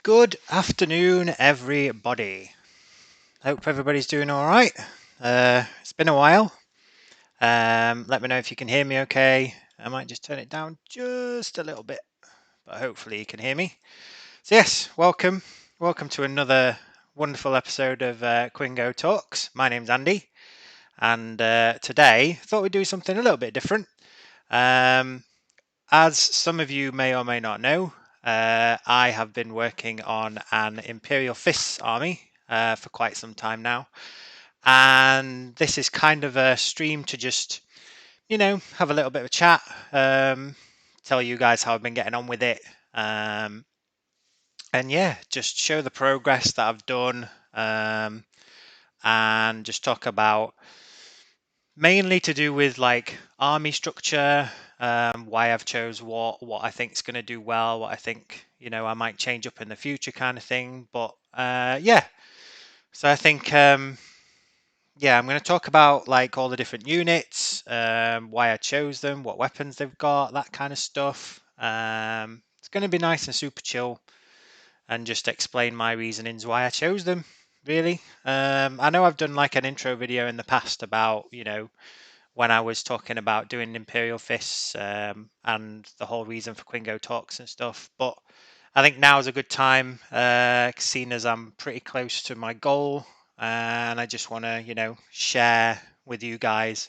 Good afternoon, everybody. Hope everybody's doing all right. It's been a while. Let me know if you can hear me okay. I might just turn it down just a little bit, but hopefully you can hear me. So yes, welcome to another wonderful episode of Kwingo Talks. My name's Andy, and today I thought we'd do something a little bit different. As some of you may or may not know, I have been working on an Imperial Fists army for quite some time now, and this is kind of a stream to just, have a little bit of a chat, tell you guys how I've been getting on with it, and yeah, just show the progress that I've done, and just talk about mainly to do with like army structure, why I've chose what I think is going to do well, what I think I might change up in the future, kind of thing. But yeah, so I think yeah, I'm going to talk about like all the different units, why I chose them, what weapons they've got, that kind of stuff. It's going to be nice and super chill, and just explain my reasonings why I chose them. Really, I know I've done like an intro video in the past about when I was talking about doing Imperial Fists, and the whole reason for Kwingo talks and stuff. But I think now is a good time, seeing as I'm pretty close to my goal, and I just want to, share with you guys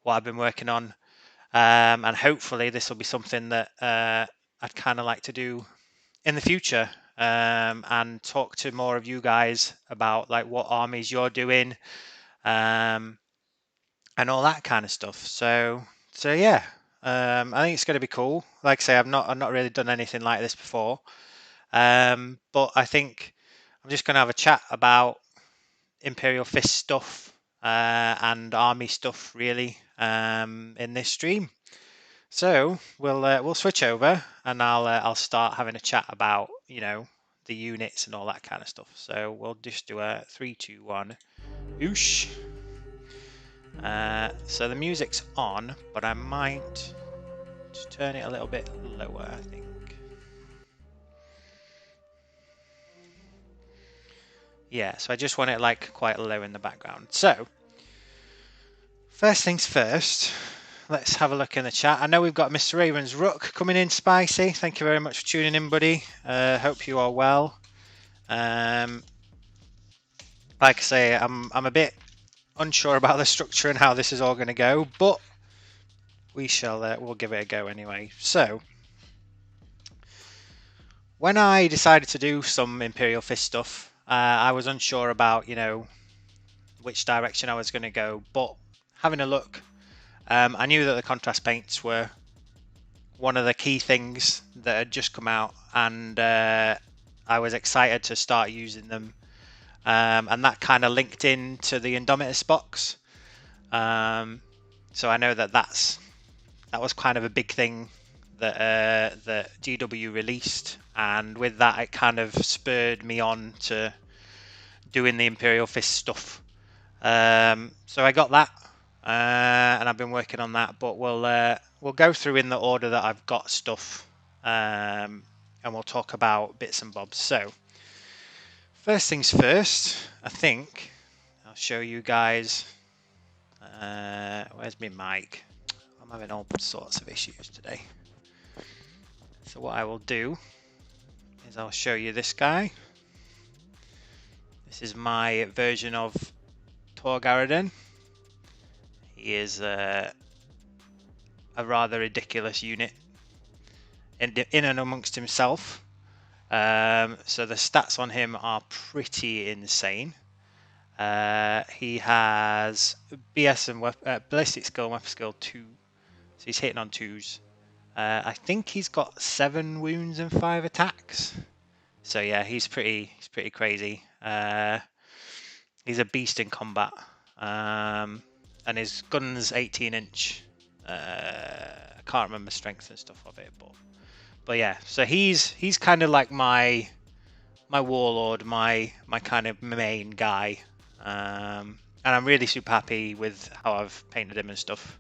what I've been working on, and hopefully this will be something that I'd kind of like to do in the future, and talk to more of you guys about like what armies you're doing. And all that kind of stuff. So yeah, I think it's going to be cool. Like I say, I've not really done anything like this before, but I think I'm just going to have a chat about Imperial Fist stuff, and army stuff really, in this stream. So we'll switch over, and I'll start having a chat about the units and all that kind of stuff. So we'll just do a 3, 2, 1, oosh. So the music's on, but I might just turn it a little bit lower, I think. Yeah, so I just want it like quite low in the background. So, first things first, let's have a look in the chat. I know we've got Mr. Raven's Rook coming in spicy. Thank you very much for tuning in, buddy. Hope you are well. Like I say, I'm a bit unsure about the structure and how this is all going to go, but we'll give it a go anyway. So, when I decided to do some Imperial Fist stuff, I was unsure about, which direction I was going to go, but having a look, I knew that the contrast paints were one of the key things that had just come out, and I was excited to start using them, and that kind of linked into the Indomitus box. So I know that that's that was kind of a big thing that GW released, and with that it kind of spurred me on to doing the Imperial Fist stuff. So I got that, and I've been working on that. But we'll go through in the order that I've got stuff, and we'll talk about bits and bobs. So first things first, I think I'll show you guys. Where's my mic? I'm having all sorts of issues today. So what I will do is I'll show you this guy. This is my version of Torgaradin. He is a rather ridiculous unit in and amongst himself. So the stats on him are pretty insane. He has BS and ballistic skill and weapon skill 2, so he's hitting on 2s. I think he's got 7 wounds and 5 attacks. So yeah, he's pretty crazy. He's a beast in combat, and his gun's 18-inch. I can't remember strength and stuff of it, but yeah. So he's kind of like my warlord, my kind of main guy, and I'm really super happy with how I've painted him and stuff.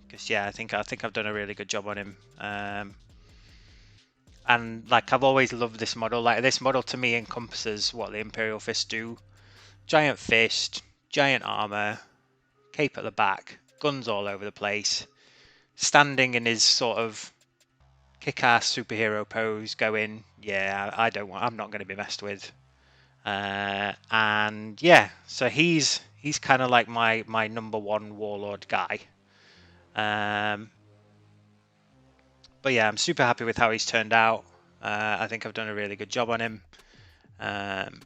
Because yeah, I think I've done a really good job on him. And like I've always loved this model. Like this model to me encompasses what the Imperial Fists do: giant fist, giant armor, cape at the back, guns all over the place, standing in his sort of kick-ass superhero pose, going, yeah, I'm not going to be messed with. And yeah, so he's kind of like my number one warlord guy. But yeah, I'm super happy with how he's turned out. I think I've done a really good job on him. And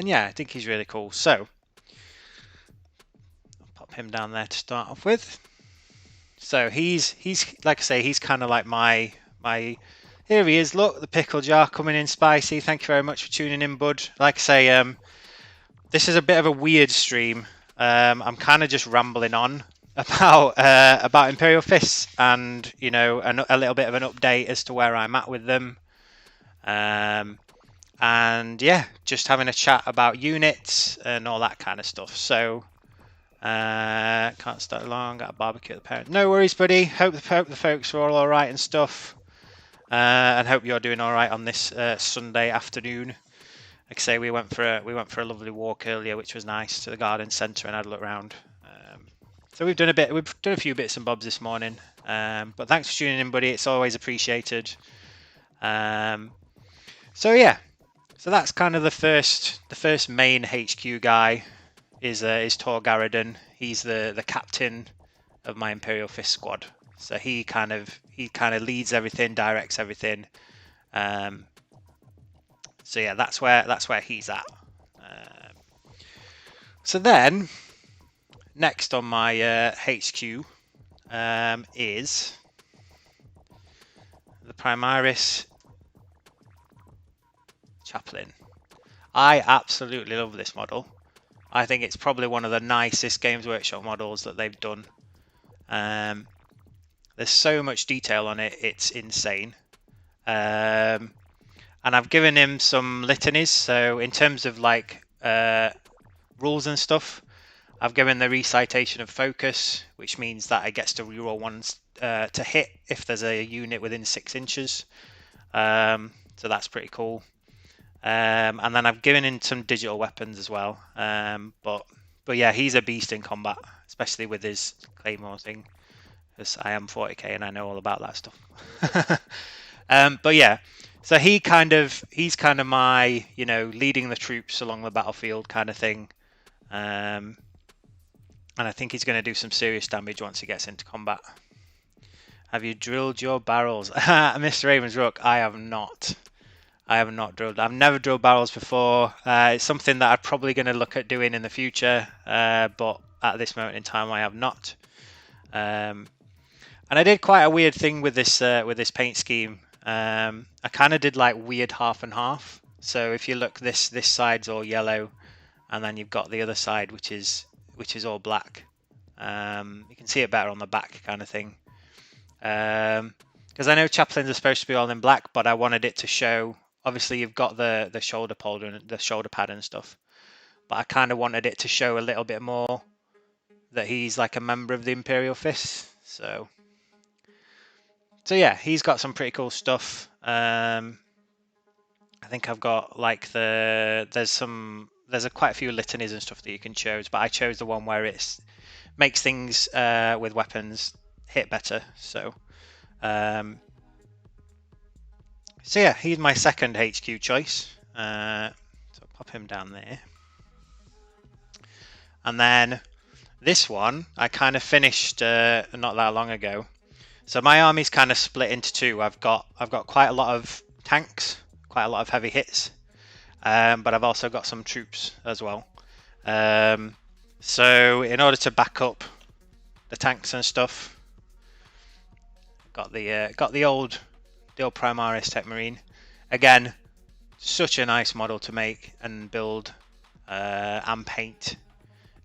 yeah, I think he's really cool. So I'll pop him down there to start off with. So he's like I say, he's kind of like my here he is. Look, the pickle jar coming in spicy. Thank you very much for tuning in, bud. Like I say, this is a bit of a weird stream. I'm kind of just rambling on about Imperial Fists, and you know, a little bit of an update as to where I'm at with them. And yeah, just having a chat about units and all that kind of stuff. So can't start long. Got a barbecue at the parent. No worries, buddy. Hope the folks are all right and stuff. And hope you're doing all right on this Sunday afternoon. Like I say, we went for a lovely walk earlier, which was nice, to the garden centre and had a look around. So we've done a few bits and bobs this morning. But thanks for tuning in, buddy. It's always appreciated. So yeah, so that's kind of the first main HQ guy is Torgaradin. He's the captain of my Imperial Fist squad. So he kind of leads everything, directs everything. So yeah, that's where he's at. So then, next on my HQ is the Primaris Chaplain. I absolutely love this model. I think it's probably one of the nicest Games Workshop models that they've done. There's so much detail on it, it's insane. And I've given him some litanies, so in terms of like rules and stuff, I've given the recitation of focus, which means that it gets to reroll ones to hit if there's a unit within 6 inches. So that's pretty cool. And then I've given him some digital weapons as well. But yeah, he's a beast in combat, especially with his claymore thing, because I am 40k and I know all about that stuff. But yeah, so he's kind of my, you know, leading the troops along the battlefield kind of thing. And I think he's going to do some serious damage once he gets into combat. Have you drilled your barrels? Mr. Ravensrook, I have not. I have not drilled. I've never drilled barrels before. It's something that I'm probably going to look at doing in the future, but at this moment in time, I have not. And I did quite a weird thing with this paint scheme. I kind of did like weird half and half. So if you look, this side's all yellow, and then you've got the other side which is all black. You can see it better on the back kind of thing. Because I know chaplains are supposed to be all in black, but I wanted it to show. Obviously, you've got the shoulder pad and the shoulder pad and stuff, but I kind of wanted it to show a little bit more that he's like a member of the Imperial Fists. So yeah, he's got some pretty cool stuff. I think I've got like there's quite a few litanies and stuff that you can choose, but I chose the one where it makes things with weapons hit better. So yeah, he's my second HQ choice. So I'll pop him down there, and then this one I kind of finished not that long ago. So my army's kind of split into two. I've got quite a lot of tanks, quite a lot of heavy hits, but I've also got some troops as well. So in order to back up the tanks and stuff, got the old Primaris Tech Marine. Again, such a nice model to make and build and paint.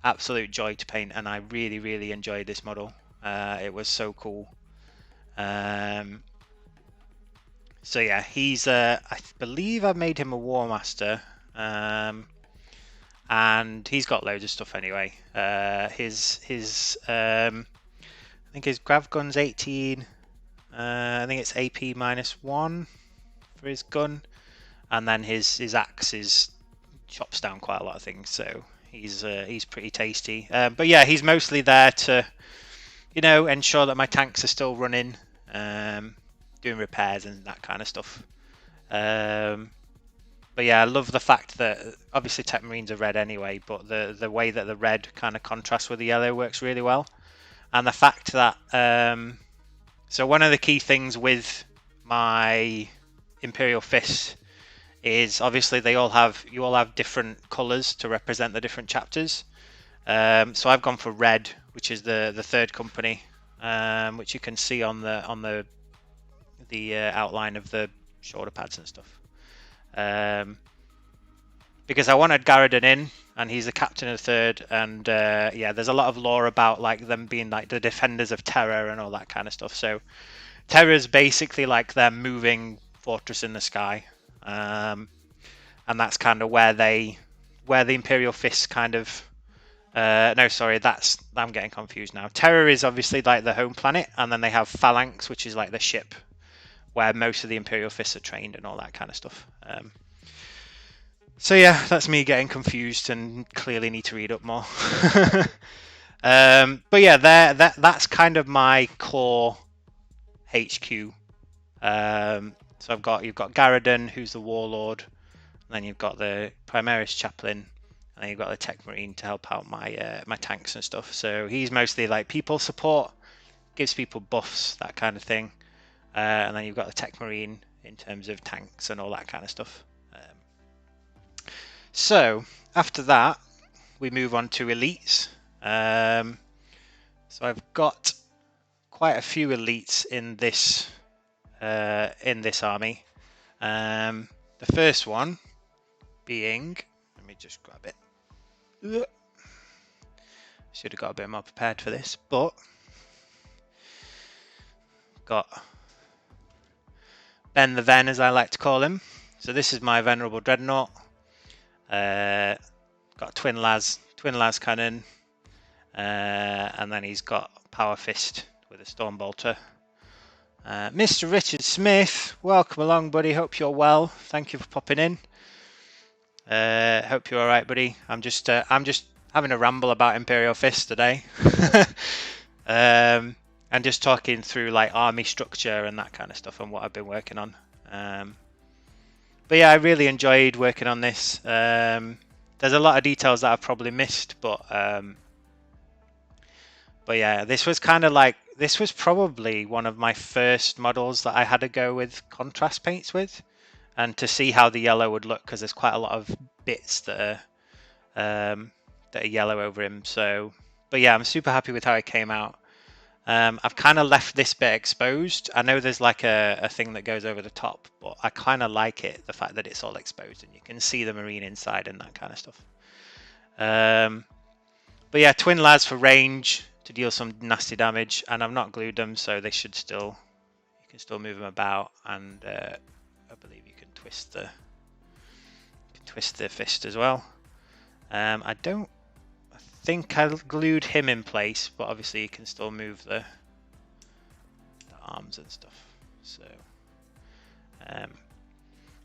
Absolute joy to paint, and I really enjoyed this model. It was so cool. So yeah, he's I believe I made him a War Master, and he's got loads of stuff anyway. His I think his grav gun's 18. I think it's AP -1 for his gun, and then his axe chops down quite a lot of things. So he's pretty tasty. But yeah, he's mostly there to, you know, ensure that my tanks are still running, doing repairs and that kind of stuff. But yeah, I love the fact that obviously Tech Marines are red anyway, but the way that the red kind of contrasts with the yellow works really well. And the fact that so one of the key things with my Imperial Fists is obviously you all have different colours to represent the different chapters. So I've gone for red, which is the third company, which you can see on the outline of the shoulder pads and stuff. Because I wanted Garridan in, and he's the captain of the third, and yeah, there's a lot of lore about like them being like the defenders of Terra and all that kind of stuff. So Terra's basically like their moving fortress in the sky, and that's kind of where the Imperial Fists kind of no, sorry, I'm getting confused now. Terra is obviously like the home planet, and then they have Phalanx, which is like the ship where most of the Imperial Fists are trained and all that kind of stuff. So yeah, that's me getting confused and clearly need to read up more. But yeah, that's kind of my core HQ. So you've got Garridan, who's the warlord, and then you've got the Primaris chaplain, and then you've got the Tech Marine to help out my tanks and stuff. So he's mostly like people support, gives people buffs, that kind of thing. And then you've got the Tech Marine in terms of tanks and all that kind of stuff. So after that, we move on to elites. So I've got quite a few elites in this army. The first one being, let me just grab it. Should have got a bit more prepared for this, but got Ben the Ven, as I like to call him. So this is my Venerable Dreadnought. Got twin las cannon, and then he's got Power Fist with a Stormbolter. Mr. Richard Smith, welcome along, buddy. Hope you're well. Thank you for popping in. Hope you're all right, buddy. I'm just having a ramble about Imperial Fists today, and just talking through like army structure and that kind of stuff and what I've been working on. But yeah, I really enjoyed working on this. There's a lot of details that I've probably missed, but yeah, this was probably one of my first models that I had to go with contrast paints with, and to see how the yellow would look, because there's quite a lot of bits that are yellow over him. So, but yeah, I'm super happy with how it came out. I've kind of left this bit exposed. I know there's like a thing that goes over the top, but I kind of like it, the fact that it's all exposed and you can see the marine inside and that kind of stuff. But yeah, twin lads for range. to deal some nasty damage, and I've not glued them, so they should still, you can still move them about, and I believe you can twist the fist as well. I think I glued him in place, but obviously you can still move the arms and stuff. So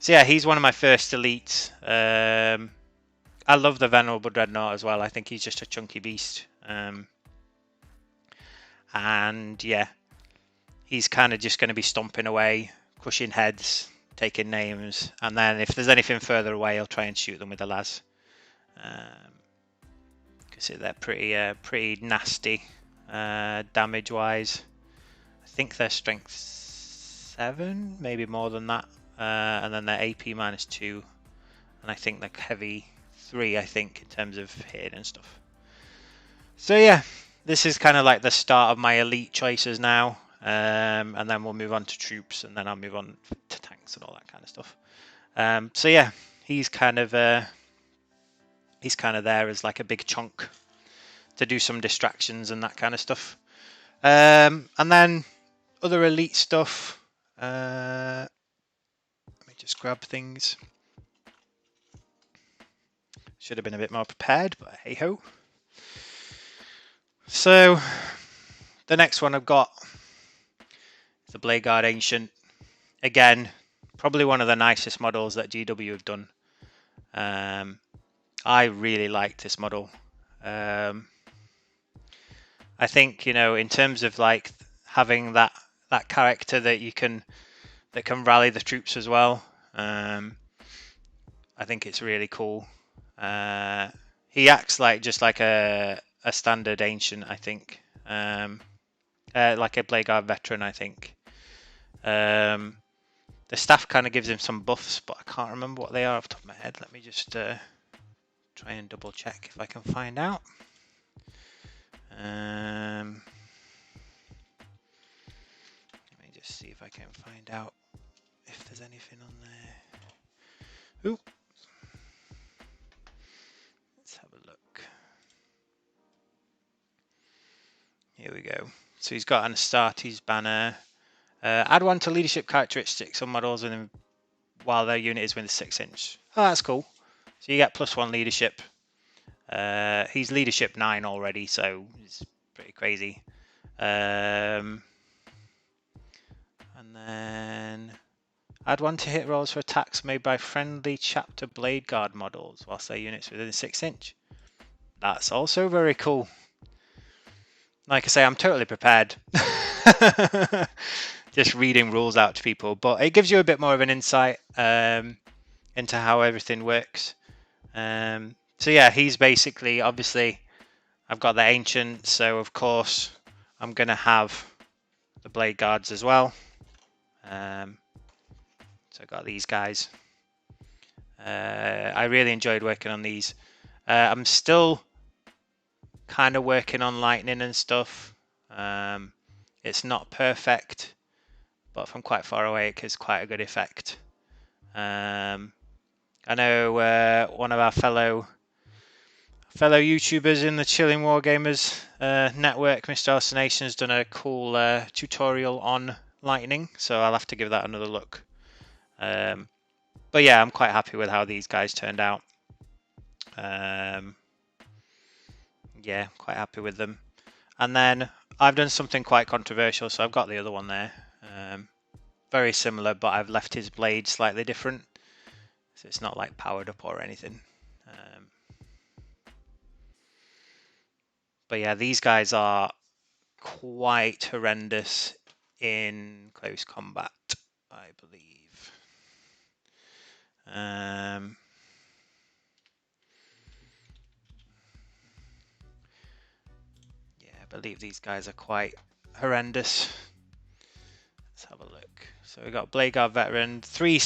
yeah, he's one of my first elites. I love the Venerable Dreadnought as well. I think he's just a chunky beast. And yeah, he's kind of just going to be stomping away, crushing heads, taking names, and then if there's anything further away, I'll try and shoot them with the las. Because they're pretty nasty damage-wise. I think they're strength 7, maybe more than that, and then they're AP -2, and I think they're heavy 3, I think, in terms of hitting and stuff. So yeah, this is kind of like the start of my elite choices now, and then we'll move on to troops, and then I'll move on to tanks and all that kind of stuff. So yeah, he's kind of there as like a big chunk to do some distractions and that kind of stuff. And then other elite stuff. Let me just grab things. Should have been a bit more prepared, but hey ho. So the next one I've got is the Blade Guard Ancient. Again, probably one of the nicest models that GW have done. I really like this model. I think, you know, in terms of like having that character that can rally the troops as well. I think it's really cool. He acts like just like a standard ancient, I think. Like a Blade Guard veteran, I think. The staff kind of gives him some buffs, but I can't remember what they are off the top of my head. Let me just try and double check if I can find out. Let me just see if I can find out if there's anything on there. Ooh. Let's have a look. Here we go. So he's got an Astartes banner. Add 1 to leadership characteristics on models and while their unit is within 6-inch. Oh, that's cool. So you get +1 leadership. He's leadership 9 already, so it's pretty crazy. And then add 1 to hit rolls for attacks made by friendly chapter Blade Guard models whilst their units within 6-inch. That's also very cool. Like I say, I'm totally prepared. Just reading rules out to people, but it gives you a bit more of an insight into how everything works. So yeah, he's basically, obviously, I've got the Ancient, so of course I'm going to have the Blade Guards as well. So I got these guys. I really enjoyed working on these. I'm still kind of working on lightning and stuff. It's not perfect, but from quite far away it gives quite a good effect. I know one of our fellow YouTubers in the Chilling Wargamers network, Mr. Arsenation, has done a cool tutorial on lightning, so I'll have to give that another look. But yeah, I'm quite happy with how these guys turned out. Yeah, quite happy with them. And then I've done something quite controversial, so I've got the other one there. Very similar, but I've left his blade slightly different, so it's not like powered up or anything. But yeah, these guys are quite horrendous in close combat, I believe. Yeah, I believe these guys are quite horrendous. Let's have a look. So we got Blade Guard Veteran, three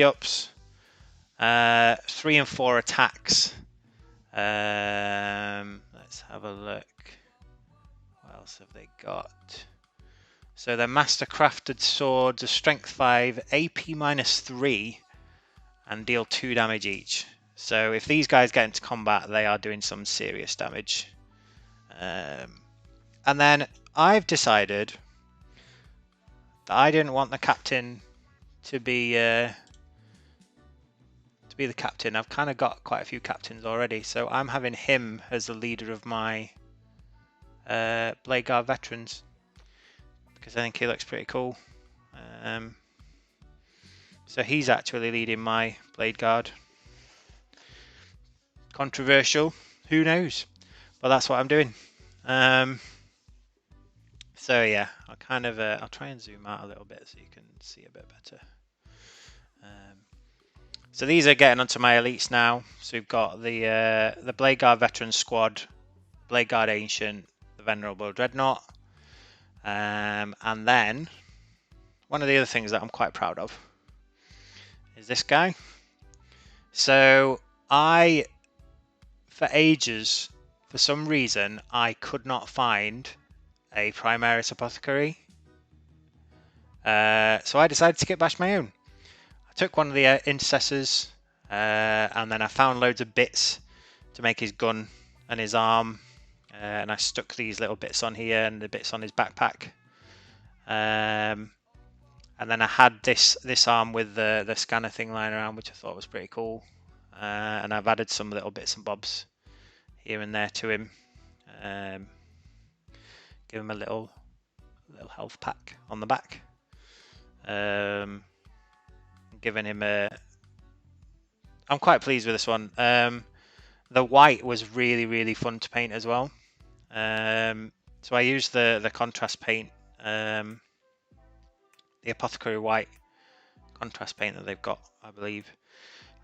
ups, 3 and 4 attacks. Let's have a look. What else have they got? So they're master crafted swords, a strength 5, AP -3, and deal 2 damage each. So if these guys get into combat, they are doing some serious damage. And then I've decided that I didn't want the captain to be the captain. I've kind of got quite a few captains already, so I'm having him as the leader of my Blade Guard veterans because I think he looks pretty cool. So he's actually leading my Blade Guard. Controversial, who knows? But that's what I'm doing. So yeah, I'll try and zoom out a little bit so you can see a bit better. So these are getting onto my elites now. So we've got the Blade Guard Veteran Squad, Blade Guard Ancient, the Venerable Dreadnought, and then one of the other things that I'm quite proud of is this guy. So for ages, for some reason, I could not find a Primaris Apothecary. So I decided to kit bash my own. I took one of the intercessors, and then I found loads of bits to make his gun and his arm, and I stuck these little bits on here and the bits on his backpack. And then I had this arm with the scanner thing lying around, which I thought was pretty cool. And I've added some little bits and bobs here and there to him. Give him a little health pack on the back. Giving him I'm quite pleased with this one. The white was really fun to paint as well. So I used the contrast paint, the Apothecary White contrast paint that they've got, I believe.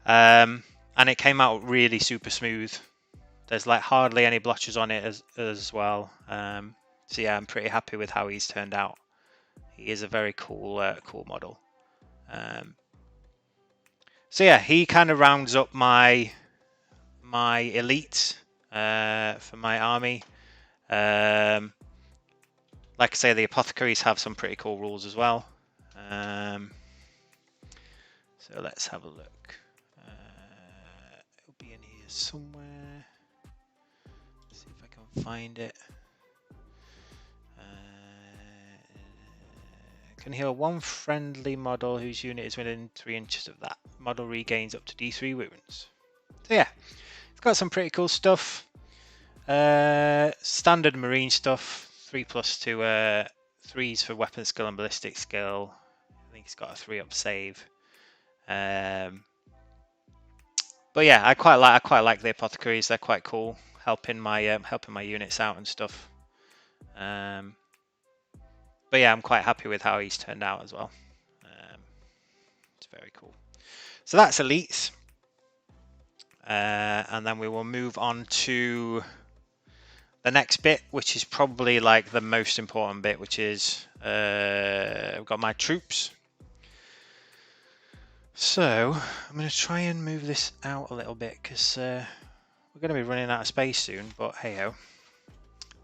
And it came out really super smooth. There's like hardly any blotches on it as well. So yeah, I'm pretty happy with how he's turned out. He is a very cool model. So yeah, he kind of rounds up my elite for my army. Like I say, the apothecaries have some pretty cool rules as well. So let's have a look. It'll be in here somewhere. Let's see if I can find it. Can heal one friendly model whose unit is within 3 inches of that. Model regains up to D3 wounds. So yeah, it's got some pretty cool stuff. Standard marine stuff. 3+ to 3s for weapon skill and ballistic skill. I think he's got a 3-up save. But yeah, I quite like the apothecaries. They're quite cool, helping my units out and stuff. But yeah, I'm quite happy with how he's turned out as well. It's very cool. So that's elites. And then we will move on to the next bit, which is probably like the most important bit, which is I've got my troops. So I'm going to try and move this out a little bit because we're going to be running out of space soon, but hey ho,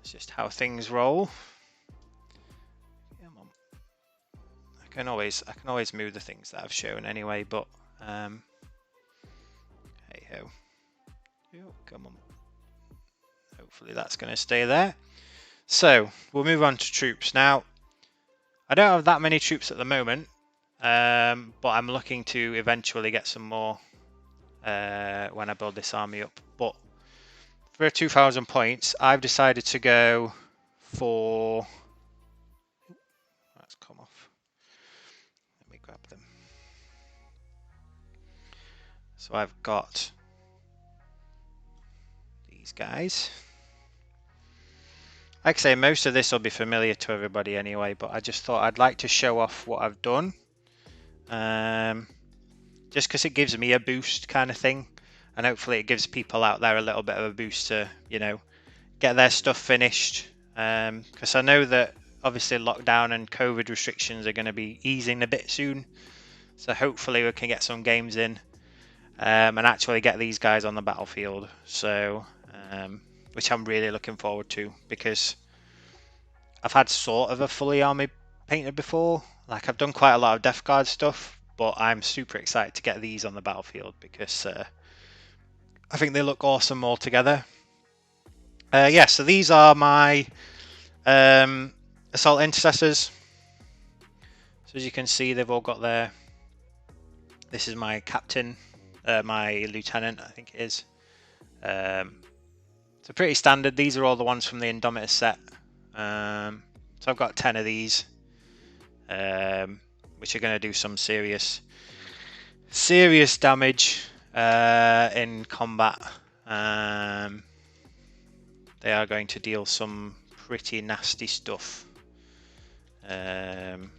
it's just how things roll. Come on. I can always move the things that I've shown anyway, but hey ho. Oh, come on. Hopefully that's going to stay there. So we'll move on to troops now. I don't have that many troops at the moment, but I'm looking to eventually get some more when I build this army up. But for 2,000 points, I've decided to go for. Let's come off. Let me grab them. So I've got these guys. Like I say, most of this will be familiar to everybody anyway, but I just thought I'd like to show off what I've done. Just because it gives me a boost kind of thing, and hopefully it gives people out there a little bit of a boost to, get their stuff finished. Because I know that obviously lockdown and COVID restrictions are going to be easing a bit soon, so hopefully we can get some games in and actually get these guys on the battlefield. So which I'm really looking forward to, because I've had sort of a fully army painted before. Like I've done quite a lot of Death Guard stuff, but I'm super excited to get these on the battlefield because I think they look awesome all together. Yeah, so these are my Assault intercessors. So as you can see, they've all got their... This is my captain, my lieutenant, I think it is. So pretty standard. These are all the ones from the Indomitus set. So I've got 10 of these, which are going to do some serious damage in combat. They are going to deal some pretty nasty stuff. Let me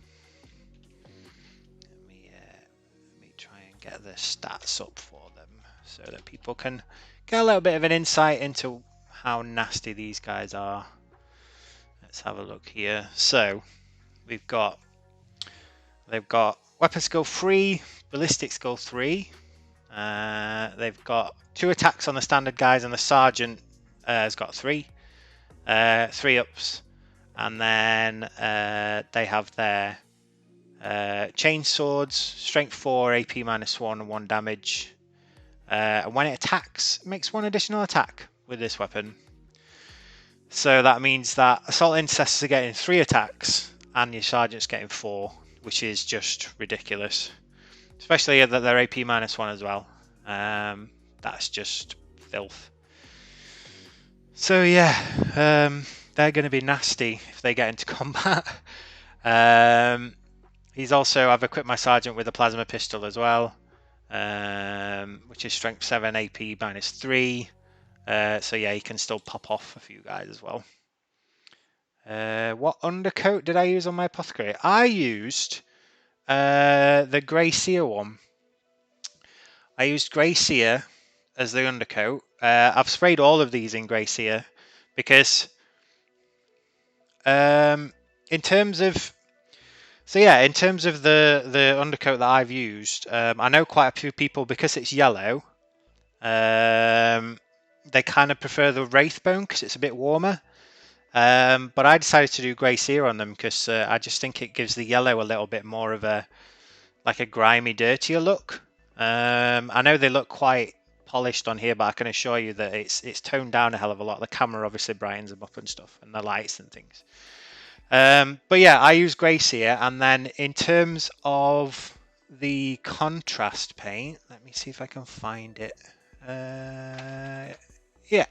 try and get the stats up for them so that people can get a little bit of an insight into how nasty these guys are. Let's have a look here. So they've got weapon skill 3, ballistic skill 3. They've got 2 attacks on the standard guys, and the sergeant has got 3 ups, and then they have their chain swords, strength 4, AP -1, and 1 damage. And when it attacks, it makes 1 additional attack with this weapon. So that means that assault intercessors are getting 3 attacks, and your sergeant's getting 4, which is just ridiculous. Especially that they're AP -1 as well. That's just filth. So yeah, they're going to be nasty if they get into combat. He's also, I've equipped my sergeant with a plasma pistol as well, which is strength 7, AP -3. So yeah, he can still pop off a few guys as well. What undercoat did I use on my apothecary? I used the Grey Seer one. I used Grey Seer as the undercoat. I've sprayed all of these in Grey Seer because in terms of the undercoat that I've used, I know quite a few people, because it's yellow, they kind of prefer the Wraithbone because it's a bit warmer. But I decided to do Grey Seer on them because I just think it gives the yellow a little bit more of a grimy, dirtier look. I know they look quite polished on here, but I can assure you that it's toned down a hell of a lot. The camera obviously brightens them up and stuff, and the lights and things. But yeah, I use Grey Seer, and then in terms of the contrast paint, let me see if I can find it. Yeah.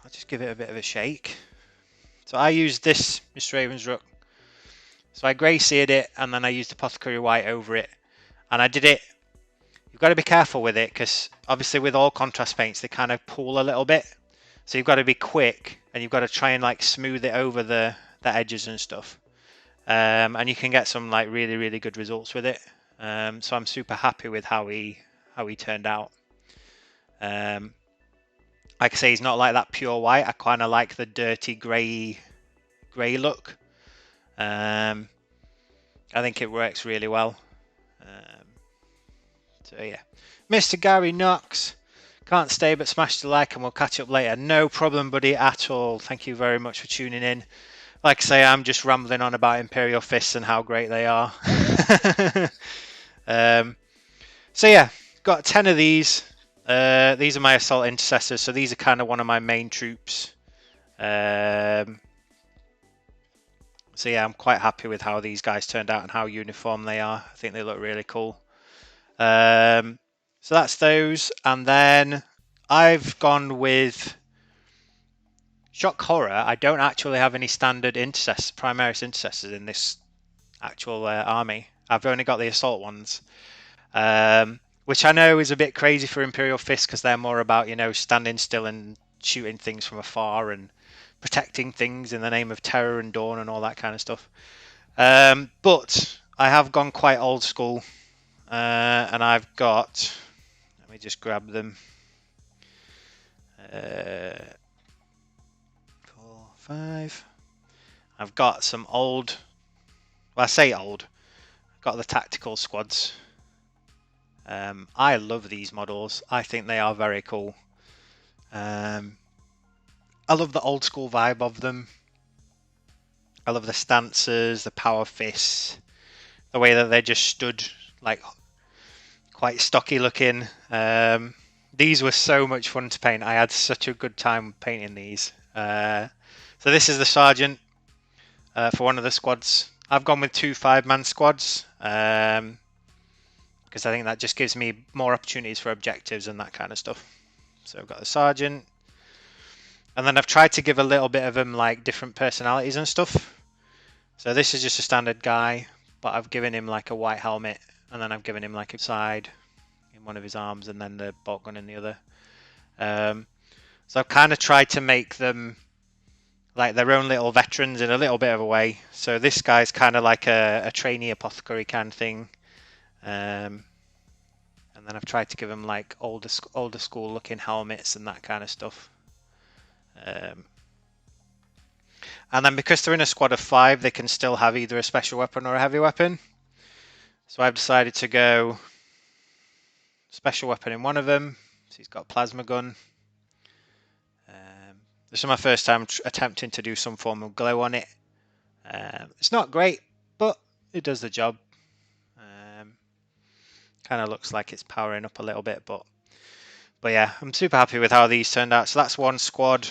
I'll just give it a bit of a shake. So I used this Mr. Ravensrook. So I Grey Seared it, and then I used Apothecary White over it. And I did it. You've got to be careful with it, because obviously with all contrast paints, they kind of pool a little bit. So you've got to be quick, and you've got to try and smooth it over the edges and stuff. And you can get some really, really good results with it. So I'm super happy with how he turned out. Like I say, he's not like that pure white. I kind of like the dirty grey look. I think it works really well. So yeah, Mr. Gary Knox, can't stay but smash the like, and we'll catch up later. No problem, buddy, at all. Thank you very much for tuning in. Like I say, I'm just rambling on about Imperial Fists and how great they are. So yeah, got 10 of these. These are my assault intercessors, so these are kind of one of my main troops. So yeah, I'm quite happy with how these guys turned out and how uniform they are. I think they look really cool. So that's those, and then I've gone with Shock Horror. I don't actually have any standard Primaris intercessors in this actual army. I've only got the assault ones, which I know is a bit crazy for Imperial Fists, because they're more about, standing still and shooting things from afar and protecting things in the name of terror and dawn and all that kind of stuff. But I have gone quite old school, and I've got, let me just grab them, 4, 5. I've got some old, well, I say old, I've got the tactical squads. I love these models. I think they are very cool. I love the old school vibe of them. I love the stances, the power fists, the way that they just stood quite stocky looking. These were so much fun to paint. I had such a good time painting these. So this is the sergeant for one of the squads. I've gone with 2 5-man squads because I think that just gives me more opportunities for objectives and that kind of stuff. So I've got the sergeant, and then I've tried to give a little bit of them like different personalities and stuff. So this is just a standard guy, but I've given him like a white helmet, and then I've given him like a side in one of his arms, and then the bolt gun in the other. So I've kind of tried to make them like their own little veterans in a little bit of a way. So this guy's kind of like a trainee apothecary kind of thing. And then I've tried to give them like older school looking helmets and that kind of stuff. And then because they're in a squad of 5, they can still have either a special weapon or a heavy weapon. So I've decided to go special weapon in one of them. So he's got a plasma gun. This is my first time attempting to do some form of glow on it. It's not great, but it does the job. Kind of looks like it's powering up a little bit, but yeah, I'm super happy with how these turned out. So that's one squad,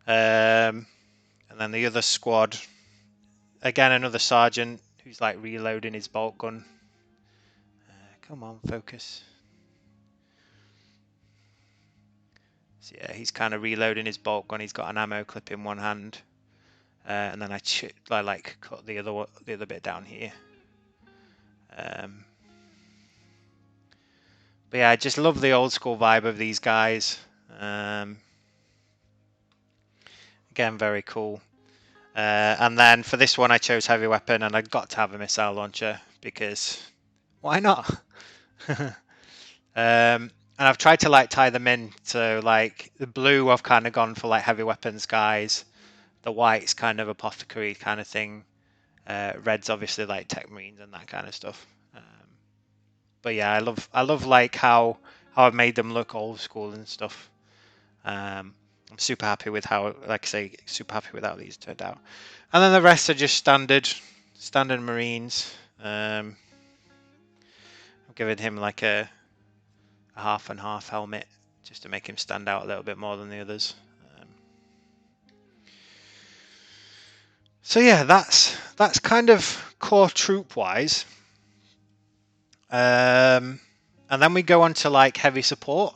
and then the other squad, again another sergeant who's like reloading his bolt gun. Come on, focus. So yeah, he's kind of reloading his bolt gun. He's got an ammo clip in one hand, and then I like cut the other bit down here. But yeah, I just love the old school vibe of these guys. Again, very cool. And then for this one, I chose heavy weapon, and I got to have a missile launcher because why not? And I've tried to like tie them in. So like the blue, I've kind of gone for like heavy weapons guys. The white's kind of apothecary kind of thing. Red's obviously like tech marines and that kind of stuff. But yeah, I love like how I've made them look old school and stuff. I'm super happy with how, like I say, super happy with how these turned out. And then the rest are just standard marines. I'm giving him like a half and half helmet just to make him stand out a little bit more than the others. So yeah, that's kind of core troop wise. And then we go on to like heavy support.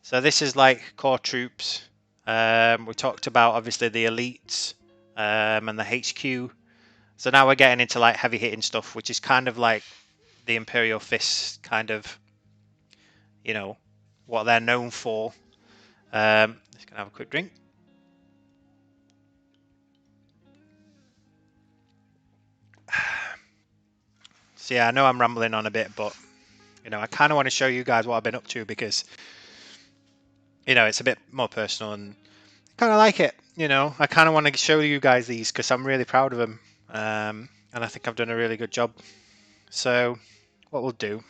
So this is like core troops. We talked about obviously the elites and the HQ. So now we're getting into like heavy hitting stuff, which is kind of like the Imperial Fists, kind of, you know, what they're known for. Just gonna have a quick drink. So yeah, I know I'm rambling on a bit, but you know, I kind of want to show you guys what I've been up to because, you know, it's a bit more personal and kind of like it. You know, I kind of want to show you guys these because I'm really proud of them, and I think I've done a really good job. So what we'll do,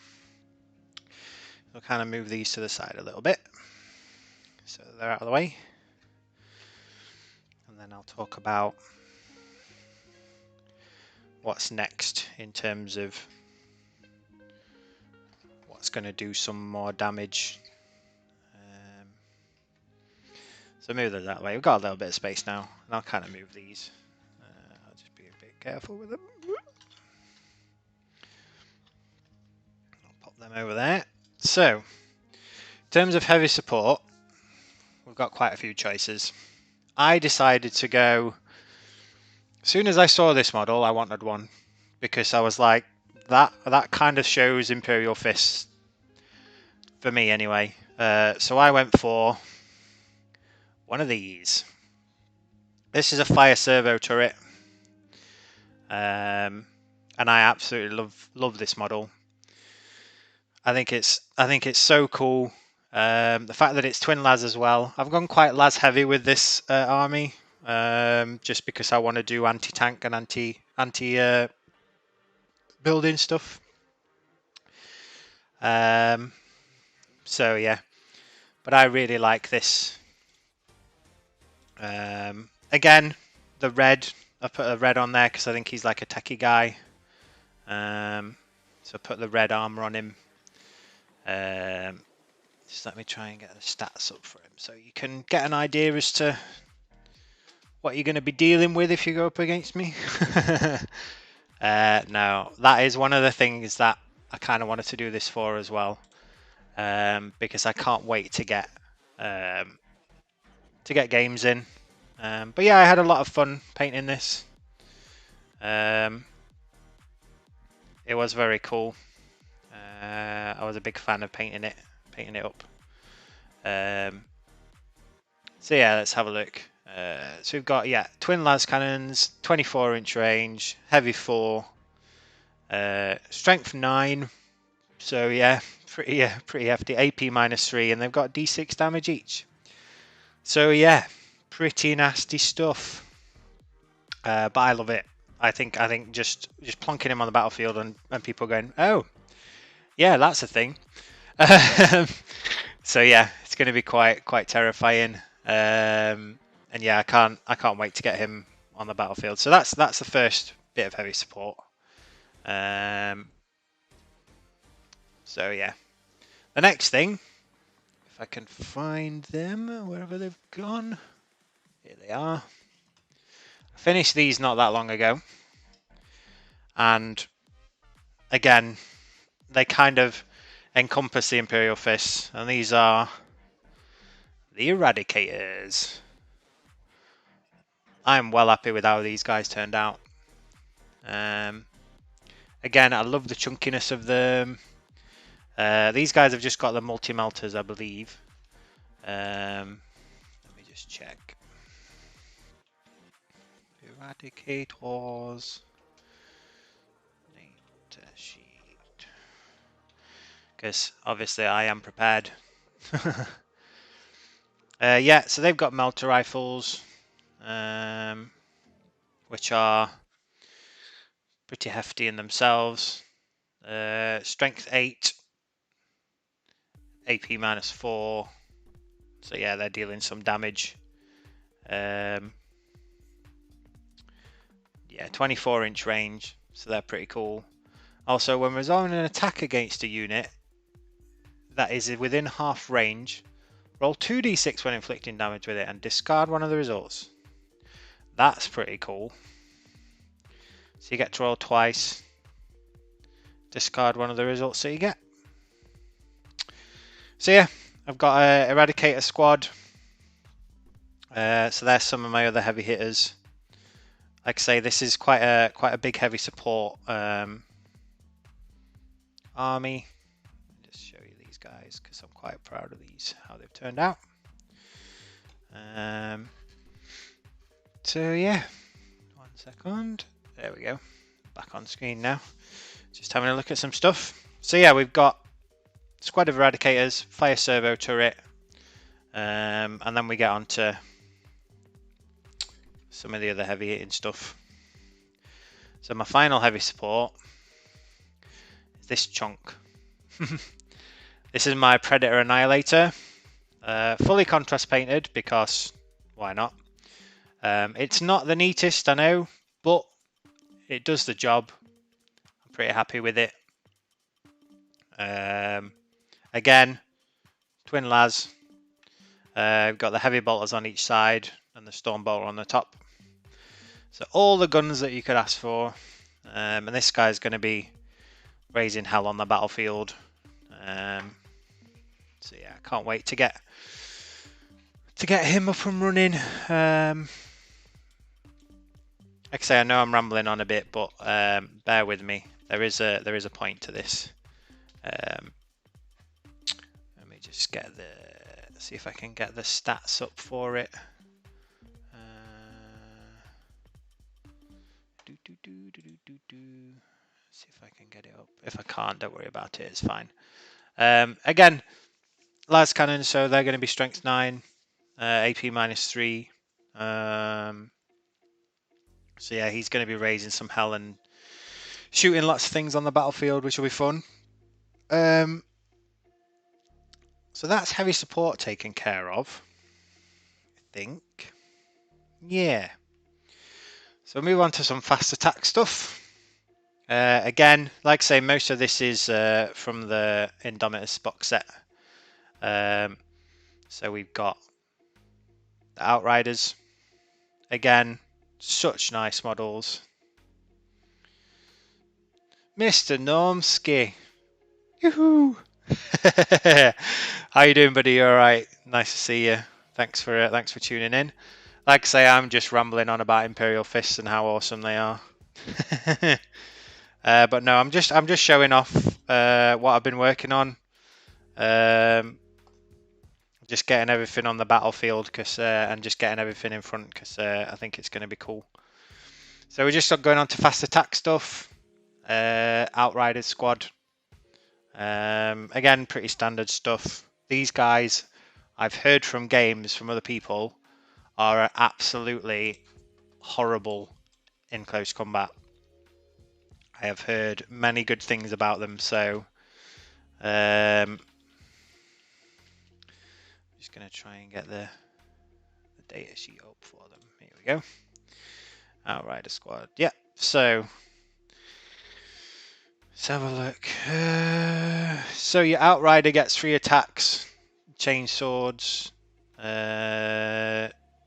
we'll kind of move these to the side a little bit so they're out of the way, and then I'll talk about what's next in terms of what's going to do some more damage. So move them that way. We've got a little bit of space now, and I'll kind of move these. I'll just be a bit careful with them. I'll pop them over there. So, in terms of heavy support, we've got quite a few choices. I decided to go, as soon as I saw this model, I wanted one, because I was like, that kind of shows Imperial Fists, for me anyway. So I went for one of these. This is a fire servo turret, and I absolutely love this model. I think it's so cool. The fact that it's twin las as well. I've gone quite las heavy with this army, just because I want to do anti-tank and anti building stuff. So yeah, but I really like this. Again, the red. I put a red on there because I think he's like a techie guy. So I put the red armor on him. Just let me try and get the stats up for him so you can get an idea as to what you're going to be dealing with if you go up against me. No, that is one of the things that I kind of wanted to do this for as well, because I can't wait to get games in. But yeah, I had a lot of fun painting this. It was very cool. I was a big fan of painting it up. So yeah, let's have a look. So we've got twin las cannons, 24-inch range, heavy 4, strength 9. So yeah, pretty hefty. AP -3, and they've got D6 damage each. So yeah, pretty nasty stuff. But I love it. I think just plonking him on the battlefield and people going, oh, yeah, that's a thing. So yeah, it's going to be quite terrifying. And yeah, I can't wait to get him on the battlefield. So that's the first bit of heavy support. So yeah, the next thing, if I can find them wherever they've gone, here they are. I finished these not that long ago, and again, they kind of encompass the Imperial Fists, and these are the Eradicators. I'm well happy with how these guys turned out. Again, I love the chunkiness of them. These guys have just got the multi-melters, I believe. Let me just check. Eradicators. Data sheet. Because obviously I am prepared. Yeah, so they've got melter rifles, which are pretty hefty in themselves. Strength 8, AP -4. So yeah, they're dealing some damage. Yeah, 24-inch range, so they're pretty cool. Also, when resolving an attack against a unit that is within half range, roll 2d6 when inflicting damage with it and discard one of the results. That's pretty cool. So you get to roll twice, discard one of the results that you get. So yeah, I've got a Eradicator squad. So there's some of my other heavy hitters. Like I say, this is quite a big heavy support army. Just show you these guys because I'm quite proud of these, how they've turned out. So yeah, 1 second. There we go. Back on screen now. Just having a look at some stuff. So yeah, we've got squad of Eradicators, fire servo turret, and then we get on to some of the other heavy hitting stuff. So my final heavy support is this chunk. This is my Predator Annihilator, fully contrast painted because why not? It's not the neatest, I know, but it does the job. I'm pretty happy with it. Again, twin las. We've got the heavy bolters on each side and the storm bolter on the top. So all the guns that you could ask for. And this guy's going to be raising hell on the battlefield. So yeah, I can't wait to get him up and running. Like I say, I know I'm rambling on a bit, but bear with me. There is a point to this. Let me just see if I can get the stats up for it. See if I can get it up. If I can't, don't worry about it. It's fine. Again, las cannon, so they're going to be strength 9, AP -3. So yeah, he's going to be raising some hell and shooting lots of things on the battlefield, which will be fun. So that's heavy support taken care of, I think. Yeah. So move on to some fast attack stuff. Again, like I say, most of this is from the Indomitus box set. So we've got the Outriders. Again, such nice models. Mr. Normsky. Yoo-hoo! How you doing, buddy? You all right? Nice to see you. Thanks for tuning in. Like I say, I'm just rambling on about Imperial Fists and how awesome they are. But no, I'm just showing off what I've been working on. Just getting everything on the battlefield and just getting everything in front because I think it's going to be cool. So we're just going on to fast attack stuff. Outriders squad. Again, pretty standard stuff. These guys, I've heard from games from other people, are absolutely horrible in close combat. I have heard many good things about them, so I'm just going to try and get the data sheet up for them. Here we go. Outrider squad. Yeah, so let's have a look. So your Outrider gets 3 attacks, chain swords,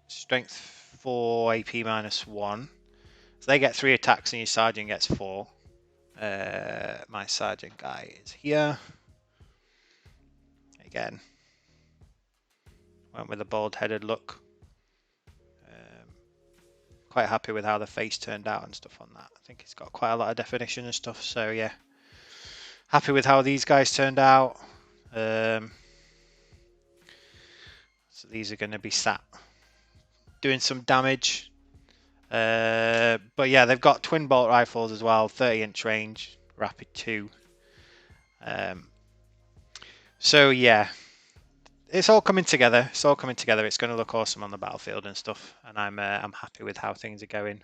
strength 4, AP -1. So they get 3 attacks and your sergeant gets 4. My sergeant guy is here. Again, went with a bald-headed look. Quite happy with how the face turned out and stuff on that. I think it's got quite a lot of definition and stuff, so yeah. Happy with how these guys turned out. So these are going to be sat doing some damage. But yeah, they've got twin bolt rifles as well, 30-inch range, rapid 2. So yeah, it's all coming together. It's all coming together. It's going to look awesome on the battlefield and stuff, and I'm happy with how things are going.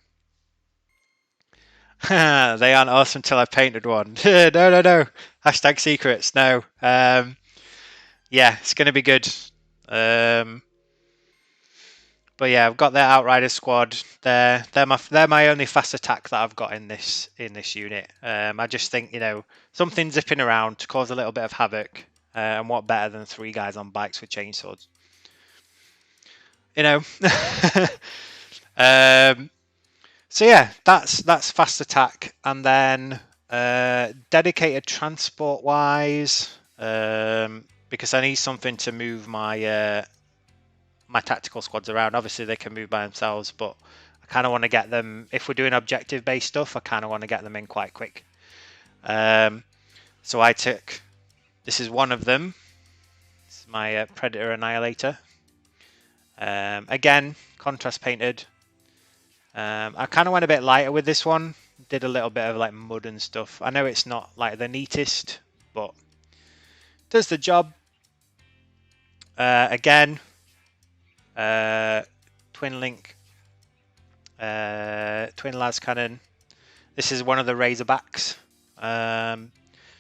They aren't awesome till I've painted one. No. Hashtag secrets. No. Yeah, it's going to be good. But yeah, I've got their Outrider squad. They're my only fast attack that I've got in this unit. I just think, you know, something zipping around to cause a little bit of havoc. And what better than 3 guys on bikes with chainswords? You know. So yeah, that's fast attack, and then dedicated transport wise, because I need something to move my my tactical squads around. Obviously they can move by themselves, but I kind of want to get them, if we're doing objective based stuff, I kind of want to get them in quite quick. So I took, this is one of them. This is my Predator Annihilator. Again, contrast painted. I kind of went a bit lighter with this one. Did a little bit of like mud and stuff. I know it's not like the neatest, but does the job. Again, twin link, twin las cannon. This is one of the Razorbacks.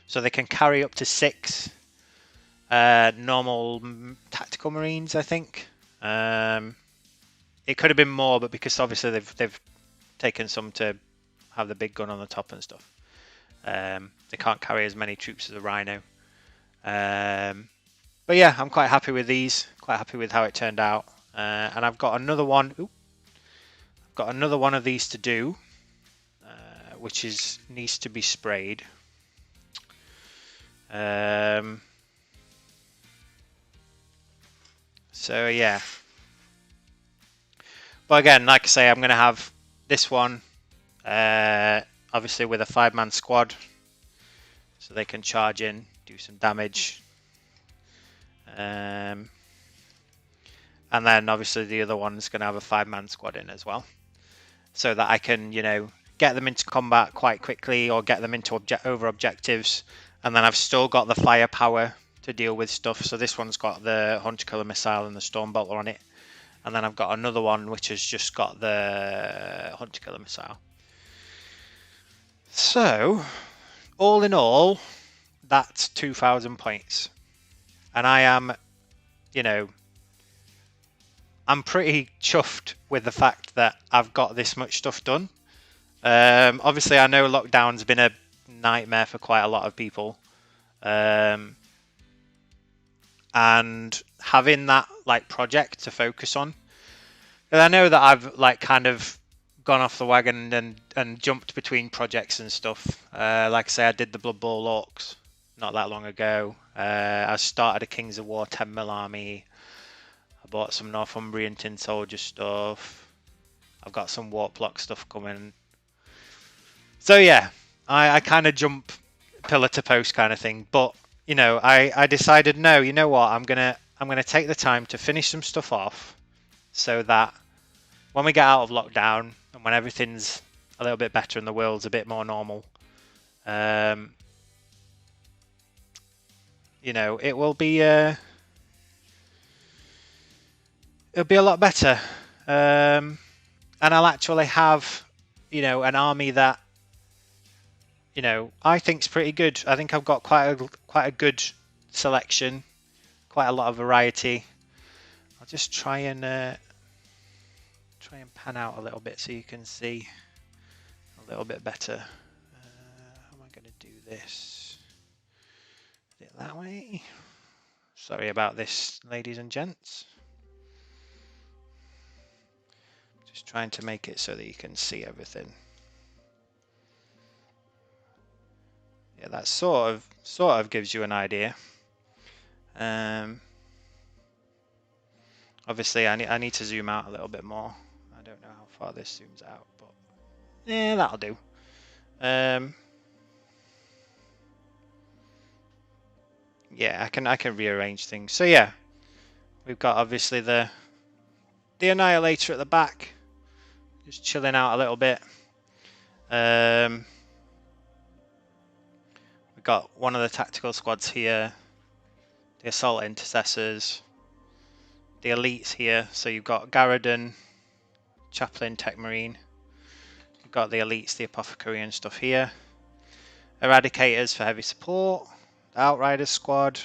So they can carry up to 6 normal tactical marines, I think. It could have been more, but because obviously they've taken some to have the big gun on the top and stuff, they can't carry as many troops as a Rhino. But yeah, I'm quite happy with these. Quite happy with how it turned out. And I've got another one. I've got another one of these to do, which needs to be sprayed. So yeah. But again, like I say, I'm going to have this one, obviously with a 5-man squad, so they can charge in, do some damage. And then obviously the other one's going to have a 5-man squad in as well, so that I can, you know, get them into combat quite quickly or get them into over objectives. And then I've still got the firepower to deal with stuff. So this one's got the Hunter Killer Missile and the Storm Bolter on it. And then I've got another one which has just got the Hunter Killer Missile. So, all in all, that's 2,000 points. And I am, you know, I'm pretty chuffed with the fact that I've got this much stuff done. Obviously, I know lockdown's been a nightmare for quite a lot of people. and having that like project to focus on. And I know that I've like kind of gone off the wagon and jumped between projects and stuff. Like I say, I did the Blood Bowl Orcs not that long ago. I started a Kings of War 10mm army. I bought some Northumbrian Tin Soldier stuff. I've got some Warplock stuff coming. So yeah, I kind of jump pillar to post kind of thing. But you know, I decided no, you know what, I'm gonna take the time to finish some stuff off so that when we get out of lockdown and when everything's a little bit better and the world's a bit more normal, you know, it'll be a lot better, and I'll actually have, you know, an army that, you know, I think's pretty good. I think I've got quite a good selection, quite a lot of variety. I'll just try and pan out a little bit so you can see a little bit better. How am I going to do this? Is it that way? Sorry about this, ladies and gents. Just trying to make it so that you can see everything. Yeah, that sort of gives you an idea. Obviously, I need to zoom out a little bit more. I don't know how far this zooms out, but yeah, that'll do. Yeah, I can rearrange things. So yeah, we've got obviously the Annihilator at the back, just chilling out a little bit. We've got one of the tactical squads here, the Assault Intercessors, the Elites here. So you've got Garradon, Chaplain, Tech Marine. You've got the Elites, the Apothecary and stuff here. Eradicators for heavy support, the Outriders squad.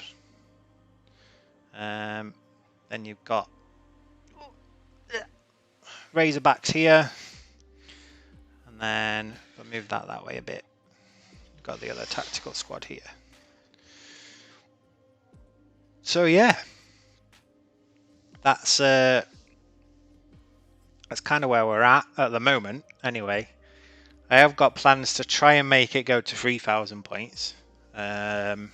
Then you've got Razorbacks here. And then we'll move that way a bit. You've got the other tactical squad here. So yeah, that's kind of where we're at the moment. Anyway, I have got plans to try and make it go to 3,000 points. Well,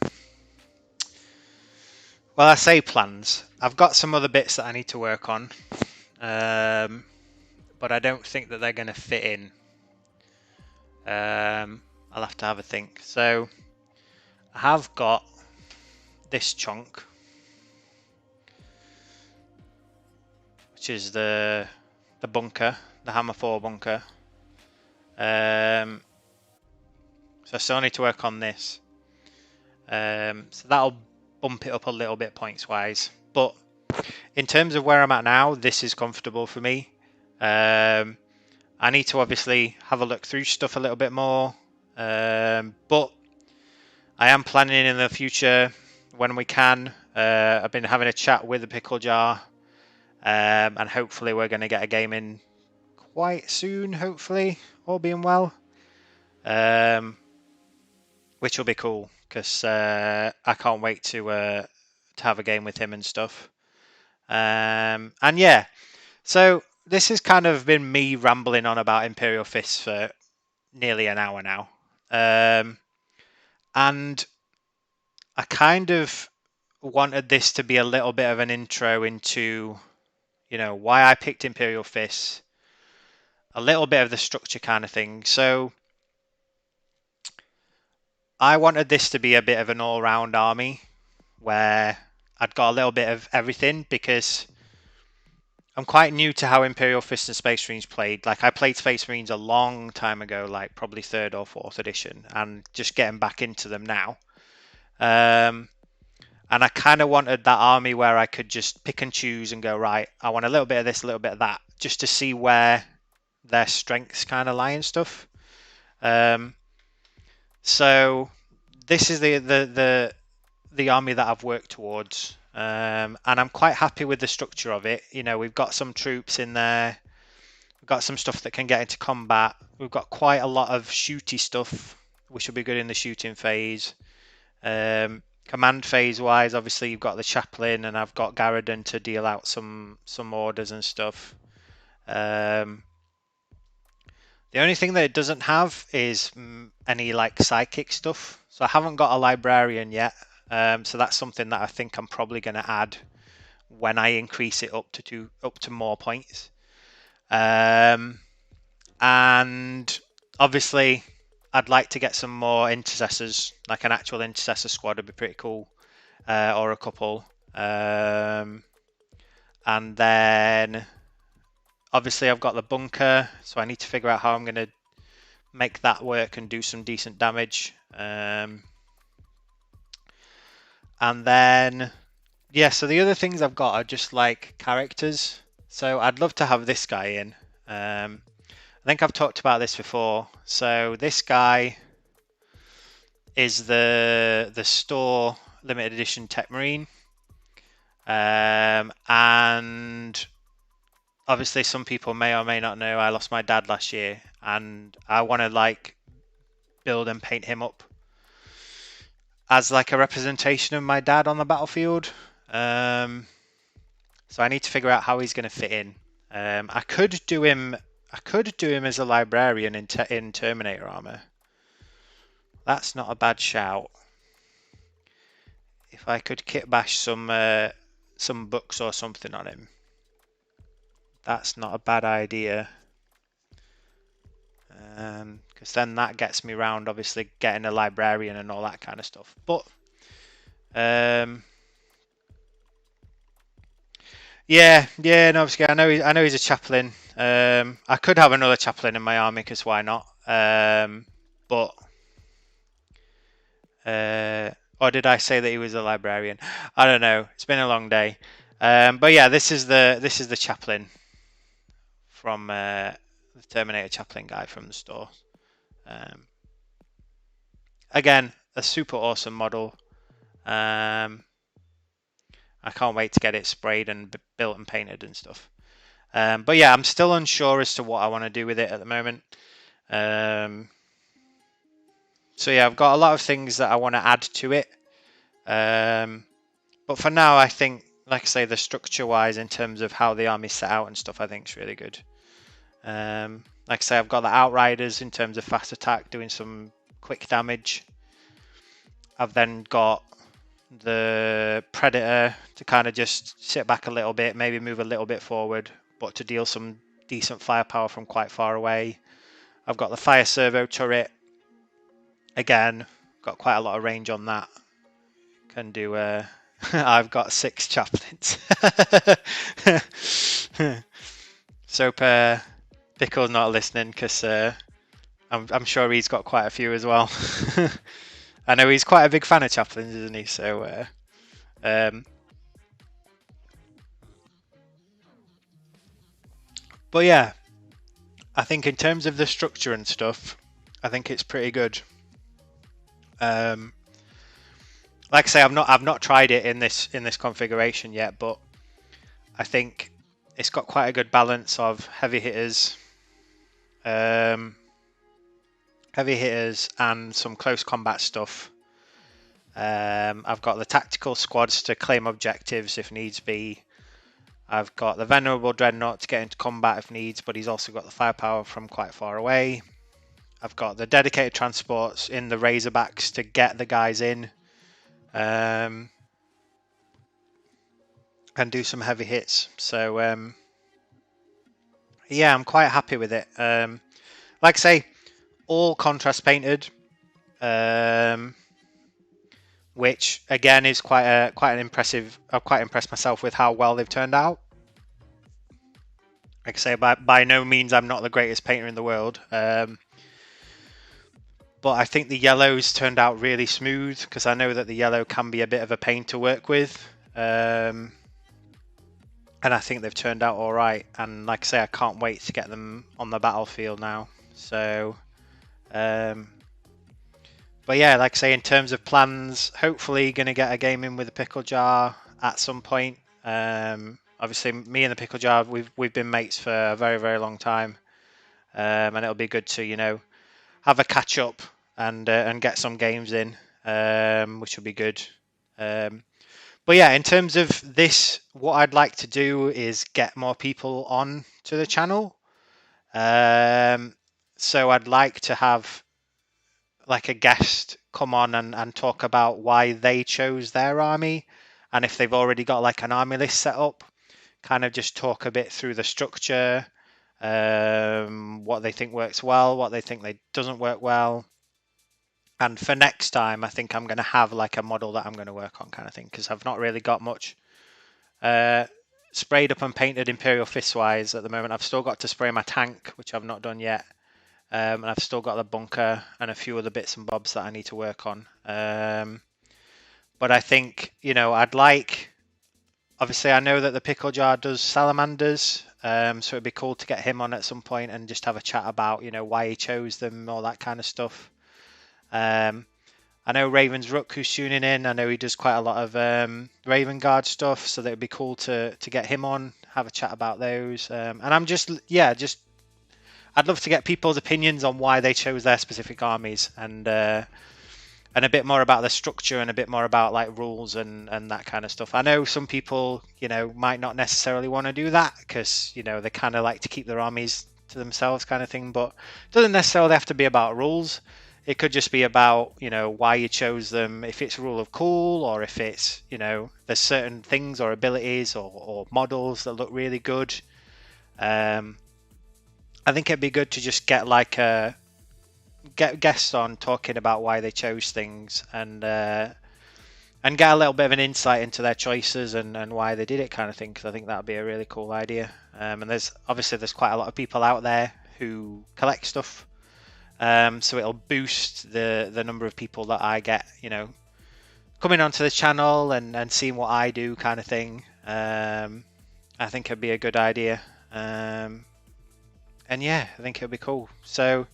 I say plans. I've got some other bits that I need to work on, but I don't think that they're going to fit in. I'll have to have a think. So I have got this chunk, which is the bunker, the Hammer 4 bunker. So I still need to work on this. So that'll bump it up a little bit points wise. But in terms of where I'm at now, this is comfortable for me. I need to obviously have a look through stuff a little bit more. But I am planning in the future when we can. I've been having a chat with the Pickle Jar. And hopefully we're going to get a game in quite soon, hopefully, all being well. Which will be cool, because I can't wait to have a game with him and stuff. And yeah, so this has kind of been me rambling on about Imperial Fists for nearly an hour now. And I kind of wanted this to be a little bit of an intro into, you know, why I picked Imperial Fists, a little bit of the structure kind of thing. So I wanted this to be a bit of an all-round army where I'd got a little bit of everything, because I'm quite new to how Imperial Fists and Space Marines played. Like, I played Space Marines a long time ago, like probably 3rd or 4th edition, and just getting back into them now. And I kind of wanted that army where I could just pick and choose and go, right, I want a little bit of this, a little bit of that, just to see where their strengths kind of lie and stuff. So this is the army that I've worked towards, and I'm quite happy with the structure of it. You know, we've got some troops in there, we've got some stuff that can get into combat, we've got quite a lot of shooty stuff, which will be good in the shooting phase. Command phase wise, obviously you've got the chaplain, and I've got Garradon to deal out some orders and stuff. The only thing that it doesn't have is any like psychic stuff. So I haven't got a librarian yet. So that's something that I think I'm probably going to add when I increase it up to more points. And obviously, I'd like to get some more intercessors, like an actual intercessor squad would be pretty cool, or a couple. And then obviously I've got the bunker, so I need to figure out how I'm going to make that work and do some decent damage. And then, yeah, so the other things I've got are just like characters. So I'd love to have this guy in. I think I've talked about this before. So this guy is the store limited edition Tech Marine. And obviously some people may or may not know I lost my dad last year, and I want to like build and paint him up as like a representation of my dad on the battlefield. So I need to figure out how he's going to fit in. I could do him as a librarian in Terminator armor. That's not a bad shout. If I could kit bash some books or something on him, that's not a bad idea. Because then that gets me round, obviously getting a librarian and all that kind of stuff. But yeah, no, obviously I know he's a chaplain. I could have another chaplain in my army, because why not? But or did I say that he was a librarian? I don't know. It's been a long day. But yeah, this is the chaplain from the Terminator chaplain guy from the store. Again, a super awesome model. I can't wait to get it sprayed and built and painted and stuff. But yeah, I'm still unsure as to what I want to do with it at the moment. So yeah, I've got a lot of things that I want to add to it. But for now, I think, like I say, the structure-wise, in terms of how the army's set out and stuff, I think is really good. Like I say, I've got the Outriders in terms of fast attack, doing some quick damage. I've then got the Predator to kind of just sit back a little bit, maybe move a little bit forward, but to deal some decent firepower from quite far away. I've got the Fire Servo turret. Again, got quite a lot of range on that. Can do I've got 6 chaplains. So Pickle's not listening, because I'm sure he's got quite a few as well. I know he's quite a big fan of chaplains, isn't he? So but yeah, I think in terms of the structure and stuff, I think it's pretty good. Like I say, I've not tried it in this configuration yet, but I think it's got quite a good balance of heavy hitters, and some close combat stuff. I've got the tactical squads to claim objectives if needs be. I've got the Venerable Dreadnought to get into combat if needs, but he's also got the firepower from quite far away. I've got the dedicated transports in the Razorbacks to get the guys in, and do some heavy hits. So yeah, I'm quite happy with it. Like I say, all contrast painted, which again is quite an impressive. I've quite impressed myself with how well they've turned out. Like I say, by no means I'm not the greatest painter in the world, but I think the yellows turned out really smooth, because I know that the yellow can be a bit of a pain to work with, and I think they've turned out all right. And like I say, I can't wait to get them on the battlefield now. So, but yeah, like I say, in terms of plans, hopefully going to get a game in with the Pickle Jar at some point. Obviously, me and the Pickle Jar, we've been mates for a very, very long time, and it'll be good to have a catch up and get some games in, which will be good. But yeah, in terms of this, what I'd like to do is get more people on to the channel. So I'd like to have like a guest come on and talk about why they chose their army, and if they've already got like an army list set up, kind of just talk a bit through the structure, what they think works well, what they think they doesn't work well. And for next time, I think I'm going to have like a model that I'm going to work on, kind of thing, because I've not really got much sprayed up and painted Imperial Fists wise at the moment. I've still got to spray my tank, which I've not done yet. And I've still got the bunker and a few other bits and bobs that I need to work on. But I think, I'd like, obviously, I know that the pickle jar does salamanders, so it'd be cool to get him on at some point and just have a chat about, why he chose them, all that kind of stuff. I know Raven's Rook, who's tuning in, I know he does quite a lot of Raven Guard stuff, so that would be cool to get him on, have a chat about those. And I'm just I'd love to get people's opinions on why they chose their specific armies, and a bit more about the structure and a bit more about like rules and that kind of stuff. I know some people, might not necessarily want to do that because, they kind of like to keep their armies to themselves kind of thing, but it doesn't necessarily have to be about rules. It could just be about, why you chose them, if it's rule of cool, or if it's, there's certain things or abilities or models that look really good. I think it'd be good to just get like get guests on talking about why they chose things, and get a little bit of an insight into their choices and why they did it, kind of thing, because I think that'd be a really cool idea. And there's quite a lot of people out there who collect stuff, so it'll boost the number of people that I get, coming onto the channel and seeing what I do, kind of thing. I think it'd be a good idea. And yeah, I think it'll be cool. So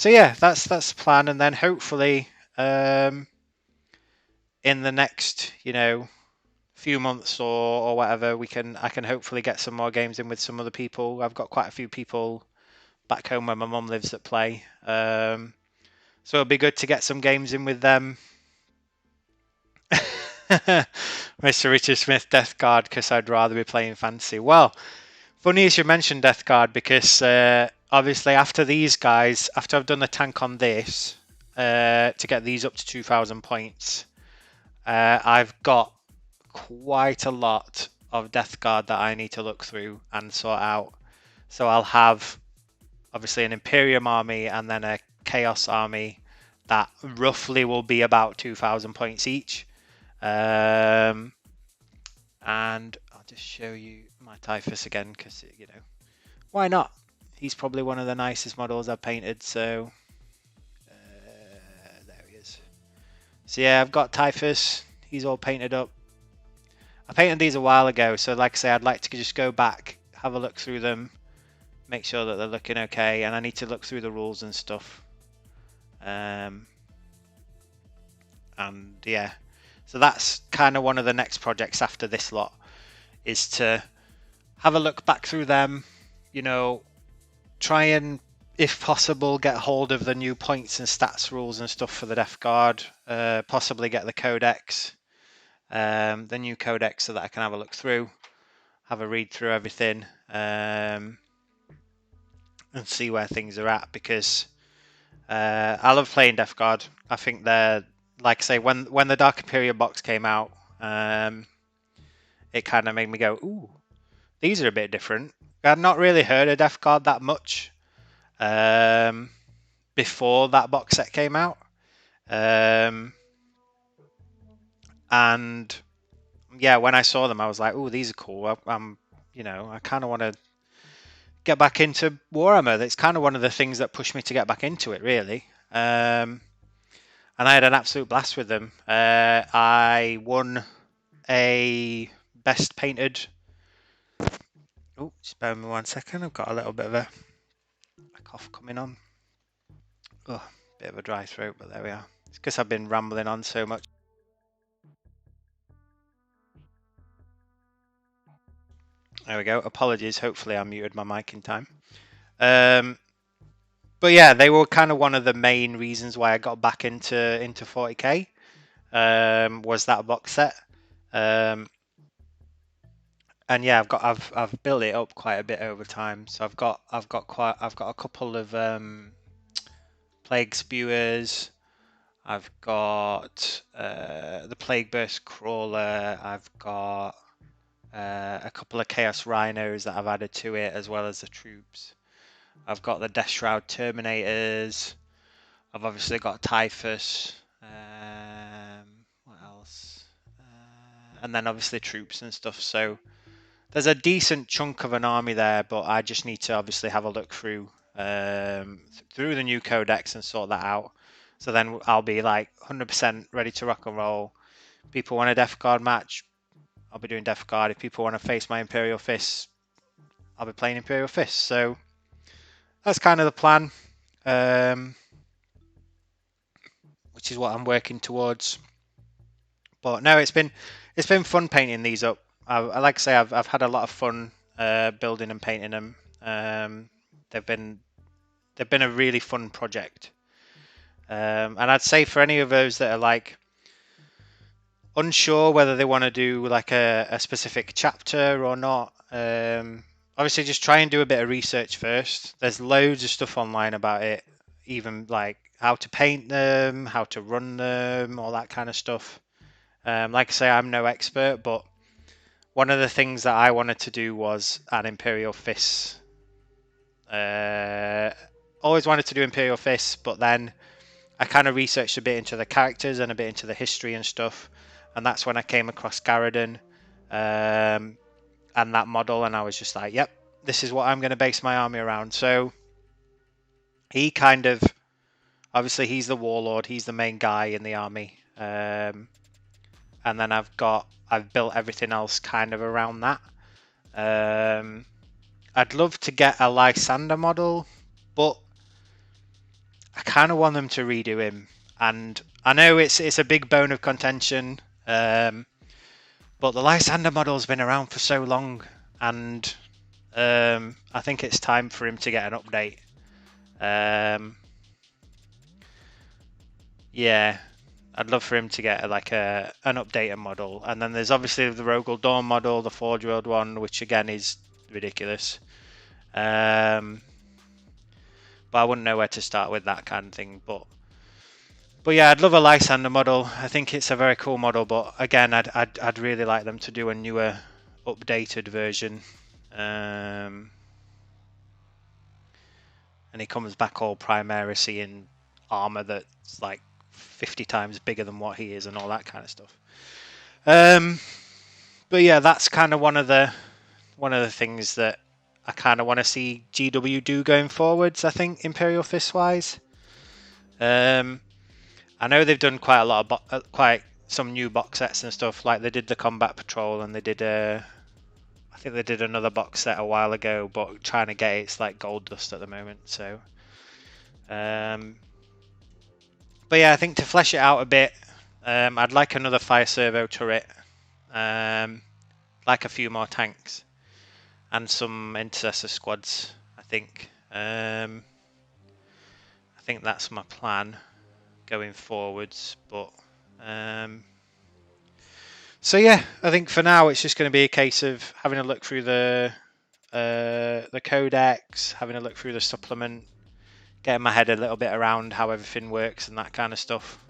yeah, that's the plan, and then hopefully, in the next, few months or whatever, I can hopefully get some more games in with some other people. I've got quite a few people back home where my mum lives that play, so it'll be good to get some games in with them. Mr. Richard Smith, Death Guard, because I'd rather be playing fantasy. Well, funny you should mention Death Guard, because obviously after I've done the tank on this, to get these up to 2,000 points, I've got quite a lot of Death Guard that I need to look through and sort out. So I'll have obviously an Imperium army and then a Chaos army that roughly will be about 2,000 points each. And I'll just show you my Typhus again, because, why not? He's probably one of the nicest models I've painted, so there he is. So yeah, I've got Typhus. He's all painted up. I painted these a while ago, so like I say, I'd like to just go back, have a look through them, make sure that they're looking okay, and I need to look through the rules and stuff. And yeah, so that's kind of one of the next projects after this lot, is to have a look back through them, try and, if possible, get hold of the new points and stats rules and stuff for the Death Guard, possibly get the codex, the new codex, so that I can have a look through, have a read through everything, and see where things are at, because I love playing Death Guard. I think they're, like I say, when the Dark Imperial box came out, it kind of made me go, ooh, these are a bit different. I'd not really heard of Death Guard that much before that box set came out, and yeah, when I saw them, I was like, "Oh, these are cool." I kind of want to get back into Warhammer. That's kind of one of the things that pushed me to get back into it, really. And I had an absolute blast with them. I won a best painted. Oh, just bear with me 1 second. I've got a little bit of a cough coming on. Oh, bit of a dry throat, but there we are. It's because I've been rambling on so much. There we go. Apologies. Hopefully I muted my mic in time. But yeah, they were kind of one of the main reasons why I got back into 40k. was that box set. And yeah, I've built it up quite a bit over time. So I've got a couple of plague spewers. I've got the plague burst crawler. I've got a couple of chaos rhinos that I've added to it, as well as the troops. I've got the Death Shroud Terminators. I've obviously got Typhus. What else? And then obviously troops and stuff. So there's a decent chunk of an army there, but I just need to obviously have a look through the new codex and sort that out. So then I'll be like 100% ready to rock and roll. People want a Death Guard match, I'll be doing Death Guard. If people want to face my Imperial Fists, I'll be playing Imperial Fists. So that's kind of the plan, which is what I'm working towards. But no, it's been fun painting these up. Like I say, I've had a lot of fun building and painting them. They've been a really fun project. And I'd say for any of those that are like unsure whether they want to do like a specific chapter or not, obviously just try and do a bit of research first. There's loads of stuff online about it, even like how to paint them, how to run them, all that kind of stuff. Like I say, I'm no expert, but one of the things that I wanted to do was an Imperial Fists. Always wanted to do Imperial Fists, but then I kind of researched a bit into the characters and a bit into the history and stuff, and that's when I came across Garridan and that model, and I was just like, yep, this is what I'm going to base my army around. So he kind of, obviously he's the warlord, he's the main guy in the army, and then I've built everything else kind of around that. I'd love to get a Lysander model, but I kind of want them to redo him, and I know it's a big bone of contention, but the Lysander model's been around for so long, and I think it's time for him to get an update. Yeah, I'd love for him to get like an updated model, and then there's obviously the Rogel Dawn model, the Forge World one, which again is ridiculous. But I wouldn't know where to start with that kind of thing. But yeah, I'd love a Lysander model. I think it's a very cool model. But again, I'd really like them to do a newer, updated version. And he comes back all Primaris in armor that's like 50 times bigger than what he is, and all that kind of stuff. But yeah, that's kind of one of the things that I kind of want to see GW do going forwards. I think Imperial Fist wise. I know they've done quite a lot of quite some new box sets and stuff. Like they did the Combat Patrol, and they did I think they did another box set a while ago, but trying to get it's like gold dust at the moment. So, but yeah, I think to flesh it out a bit, I'd like another fire servo turret, like a few more tanks, and some intercessor squads. I think that's my plan going forwards. But so yeah, I think for now it's just going to be a case of having a look through the codex, having a look through the supplement, getting my head a little bit around how everything works and that kind of stuff.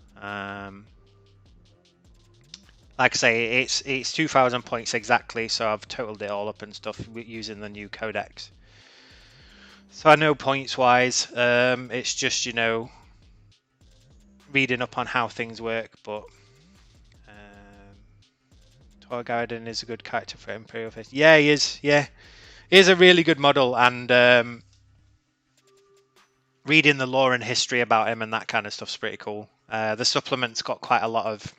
Like I say, it's 2,000 points exactly, so I've totaled it all up and stuff using the new codex. So I know points wise, it's just, you know, reading up on how things work. But Torgarden is a good character for Imperial Fist. Yeah, he is. Yeah, he is a really good model, and reading the lore and history about him and that kind of stuff's pretty cool. The supplement's got quite a lot of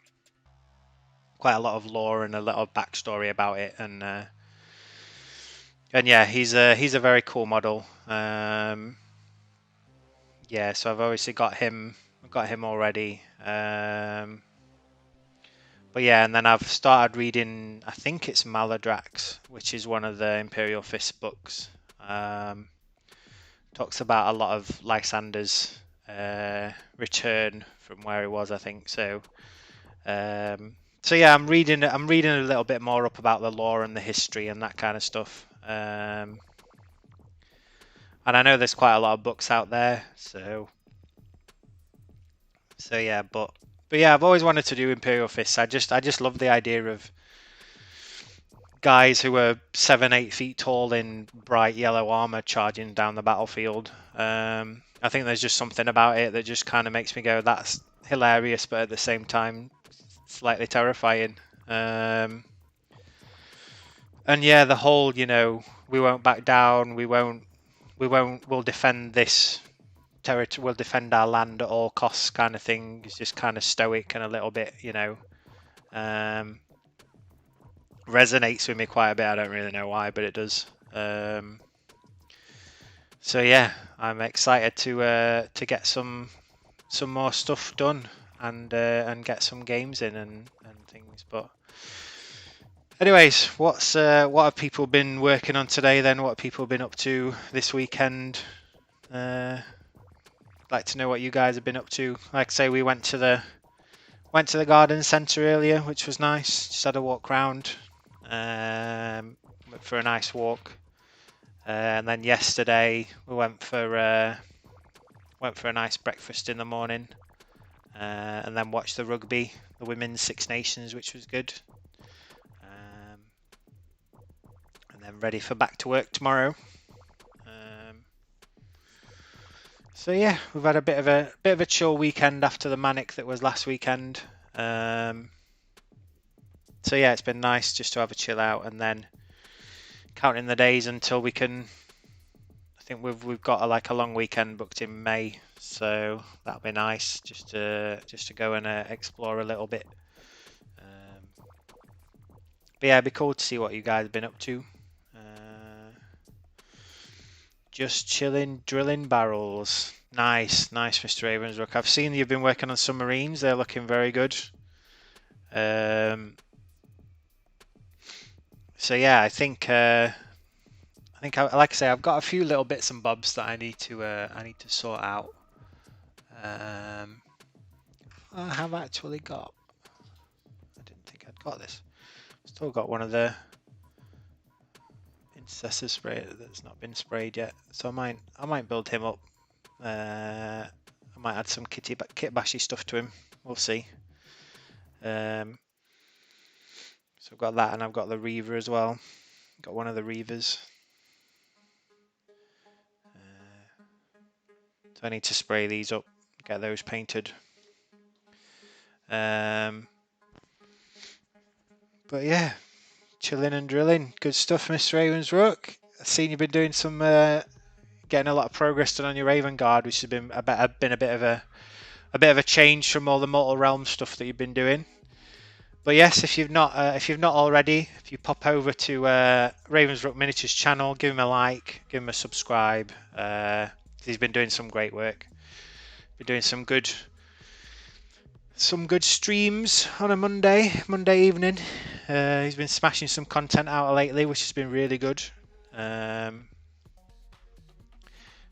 lore and a lot of backstory about it, and yeah, he's a very cool model. Yeah, so I've obviously got him. I've got him already. But yeah, and then I've started reading, I think it's Maladrax, which is one of the Imperial Fist books. Talks about a lot of Lysander's return from where he was, I think. So So yeah, I'm reading a little bit more up about the lore and the history and that kind of stuff. And I know there's quite a lot of books out there, so yeah, but yeah, I've always wanted to do Imperial Fists. I just love the idea of guys who are 7-8 feet tall in bright yellow armor charging down the battlefield. I think there's just something about it that just kind of makes me go, that's hilarious, but at the same time, slightly terrifying. And yeah, the whole, we won't back down, we'll defend this territory, we'll defend our land at all costs kind of thing is just kind of stoic and a little bit, resonates with me quite a bit. I don't really know why, but it does. So yeah, I'm excited to get some more stuff done and get some games in and things. But anyways, what have people been working on today then? What have people been up to this weekend? Like to know what you guys have been up to. Like I say, we went to the garden centre earlier, which was nice. Just had a walk round. Went for a nice walk. And then yesterday we went for a nice breakfast in the morning, and then watched the rugby, the women's Six Nations, which was good. And then ready for back to work tomorrow. So yeah, we've had a bit of a chill weekend after the manic that was last weekend. So yeah, it's been nice just to have a chill out and then counting the days until we can. I think we've got a long weekend booked in May, so that'll be nice just to go and explore a little bit. But yeah, it'd be cool to see what you guys have been up to. Just chilling, drilling barrels. Nice, Mr. Ravensbrook. I've seen you've been working on submarines. They're looking very good. So yeah, I think like I say, I've got a few little bits and bobs that I need to sort out. I have actually got. I didn't think I'd got this. Still got one of the intercessor spray that's not been sprayed yet, so I might build him up. I might add some kit bashy stuff to him. We'll see. So I've got that, and I've got the Reaver as well. Got one of the Reavers. So I need to spray these up, get those painted. But yeah, chilling and drilling. Good stuff, Mr. Ravensbrook. I've seen you've been doing some, getting a lot of progress done on your Raven Guard, which has been a bit of a change from all the Mortal Realms stuff that you've been doing. But yes, if you've not already, if you pop over to Ravensbrook Miniatures channel, give him a like, give him a subscribe. He's been doing some great work. Been doing some good streams on a Monday evening. He's been smashing some content out lately, which has been really good.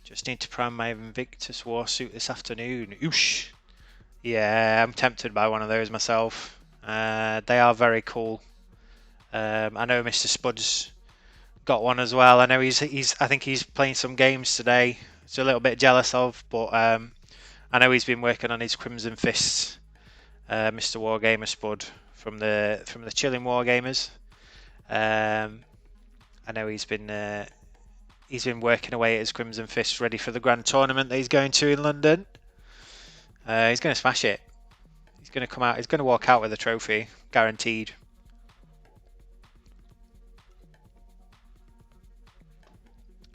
Just need to prime my Invictus Warsuit this afternoon. Oosh! Yeah, I'm tempted by one of those myself. They are very cool. I know Mr. Spud's got one as well. I know I think he's playing some games today. It's a little bit jealous of, but I know he's been working on his Crimson Fists. Mr. Wargamer Spud from the Chilling Wargamers. I know he's been working away at his Crimson Fist, ready for the grand tournament that he's going to in London. He's going to smash it. He's going to come out. He's going to walk out with a trophy, guaranteed.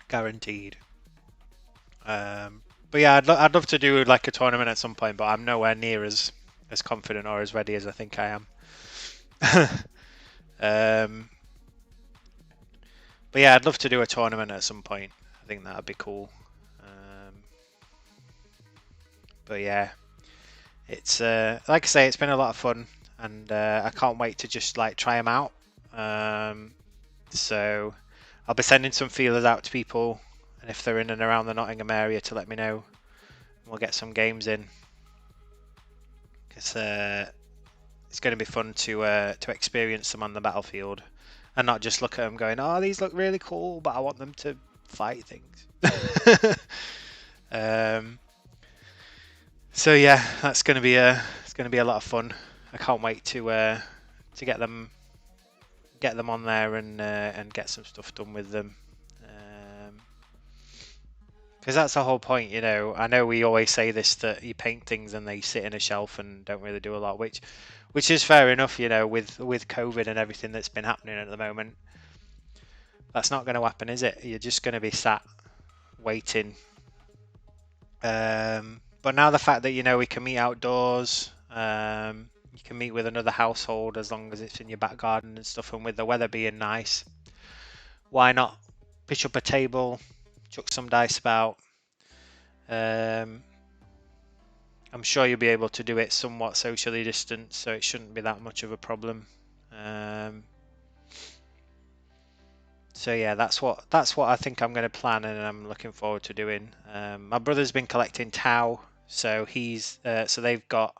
Guaranteed. But yeah, I'd love to do like a tournament at some point, but I'm nowhere near as confident or as ready as I think I am. But yeah, I'd love to do a tournament at some point. I think that'd be cool. But yeah, it's like I say, it's been a lot of fun, and I can't wait to just like try them out. So I'll be sending some feelers out to people, and if they're in and around the Nottingham area, to let me know. We'll get some games in. Because it's going to be fun to experience them on the battlefield, and not just look at them going, "Oh, these look really cool, but I want them to fight things." So yeah, that's going to be a lot of fun. I can't wait to get them on there and get some stuff done with them. Because that's the whole point, you know. I know we always say this, that you paint things and they sit in a shelf and don't really do a lot, which is fair enough, you know, with COVID and everything that's been happening at the moment. That's not going to happen, is it? You're just going to be sat waiting. But now the fact that, you know, we can meet outdoors, you can meet with another household as long as it's in your back garden and stuff, and with the weather being nice, why not pitch up a table, chuck some dice about. I'm sure you'll be able to do it somewhat socially distanced, so it shouldn't be that much of a problem. So yeah, that's what I think I'm going to plan, and I'm looking forward to doing. My brother's been collecting Tau, so they've got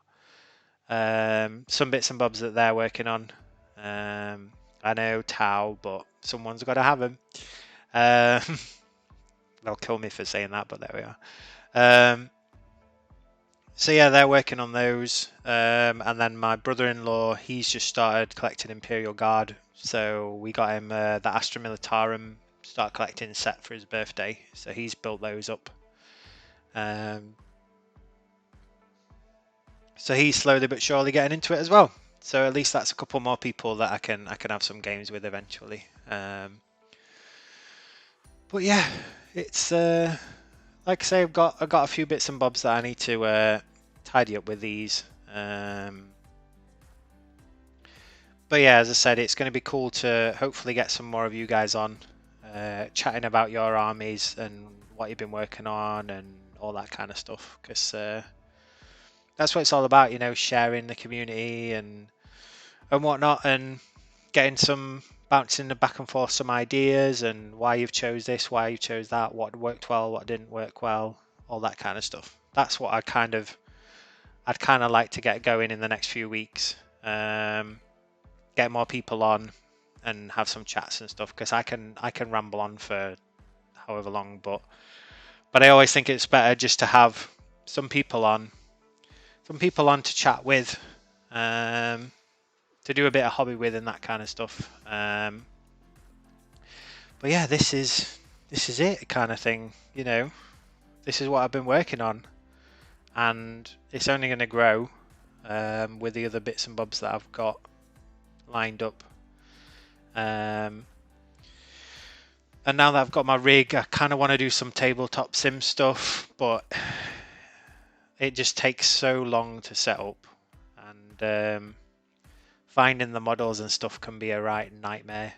some bits and bobs that they're working on. I know Tau, but someone's got to have them. They'll kill me for saying that, but there we are. So yeah, they're working on those, and then my brother-in-law, he's just started collecting Imperial Guard, so we got him the Astra Militarum start collecting set for his birthday, so he's built those up. So he's slowly but surely getting into it as well. So at least that's a couple more people that I can have some games with eventually. But yeah, it's like I say, I've got a few bits and bobs that I need to tidy up with these. But yeah, as I said, it's going to be cool to hopefully get some more of you guys on, chatting about your armies and what you've been working on and all that kind of stuff, because that's what it's all about, you know, sharing the community and whatnot, and getting some bouncing the back and forth some ideas and why you've chose this, why you chose that, what worked well, what didn't work well, all that kind of stuff. That's what I'd kind of like to get going in the next few weeks. Get more people on and have some chats and stuff, because I can ramble on for however long, but I always think it's better just to have some people on to chat with, to do a bit of hobby with and that kind of stuff. But yeah, this is it kind of thing, you know. This is what I've been working on, and it's only going to grow with the other bits and bobs that I've got lined up. And now that I've got my rig, I kind of want to do some tabletop sim stuff, but it just takes so long to set up, and finding the models and stuff can be a right nightmare.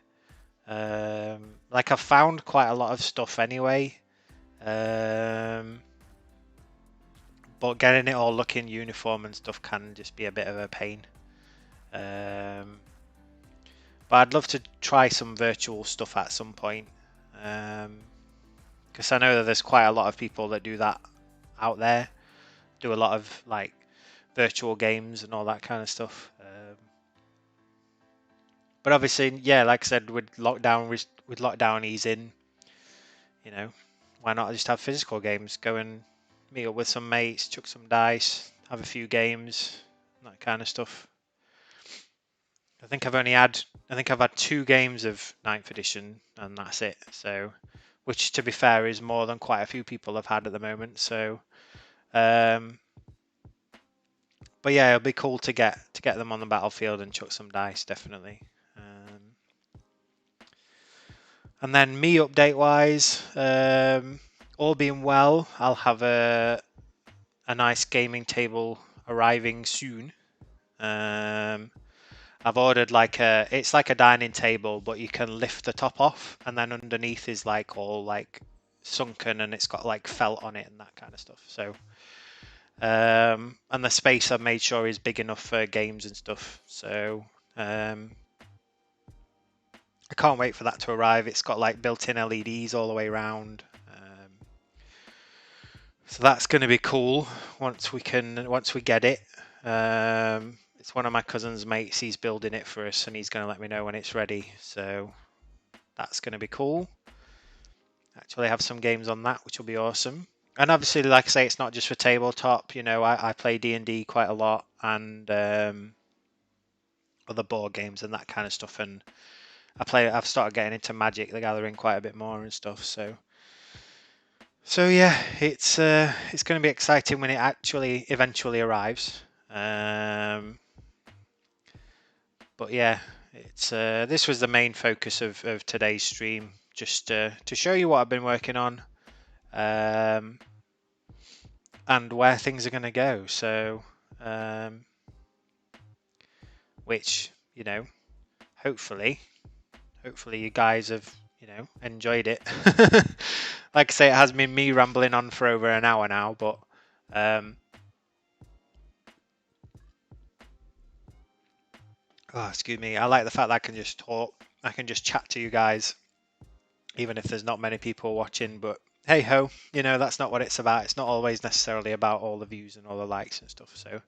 Like, I've found quite a lot of stuff anyway, but getting it all looking uniform and stuff can just be a bit of a pain. But I'd love to try some virtual stuff at some point, because I know that there's quite a lot of people that do that out there, do a lot of like virtual games and all that kind of stuff. But obviously, yeah, like I said, with lockdown easing, you know, why not just have physical games? Go and meet up with some mates, chuck some dice, have a few games, that kind of stuff. I think I've had 2 games of 9th edition, and that's it. So, which, to be fair, is more than quite a few people have had at the moment. So, but yeah, it'll be cool to get them on the battlefield and chuck some dice, definitely. And then me update wise, all being well, I'll have a nice gaming table arriving soon. I've ordered it's like a dining table, but you can lift the top off, and then underneath is like all like sunken, and it's got like felt on it and that kind of stuff. So, and the space I've made sure is big enough for games and stuff. So, I can't wait for that to arrive. It's got like built-in LEDs all the way around. So that's going to be cool once we get it. It's one of my cousin's mates. He's building it for us, and he's going to let me know when it's ready. So that's going to be cool. Actually have some games on that, which will be awesome. And obviously, like I say, it's not just for tabletop. You know, I play D&D quite a lot, and other board games and that kind of stuff. And I've started getting into Magic the Gathering quite a bit more and stuff. So yeah, it's going to be exciting when it actually eventually arrives. But yeah, it's this was the main focus of today's stream, just to show you what I've been working on, and where things are going to go. So, which, you know, hopefully you guys have, you know, enjoyed it. Like I say, it has been me rambling on for over an hour now, but oh, excuse me, I like the fact that I can just talk, I can just chat to you guys, even if there's not many people watching. But hey ho, you know, that's not what it's about. It's not always necessarily about all the views and all the likes and stuff. So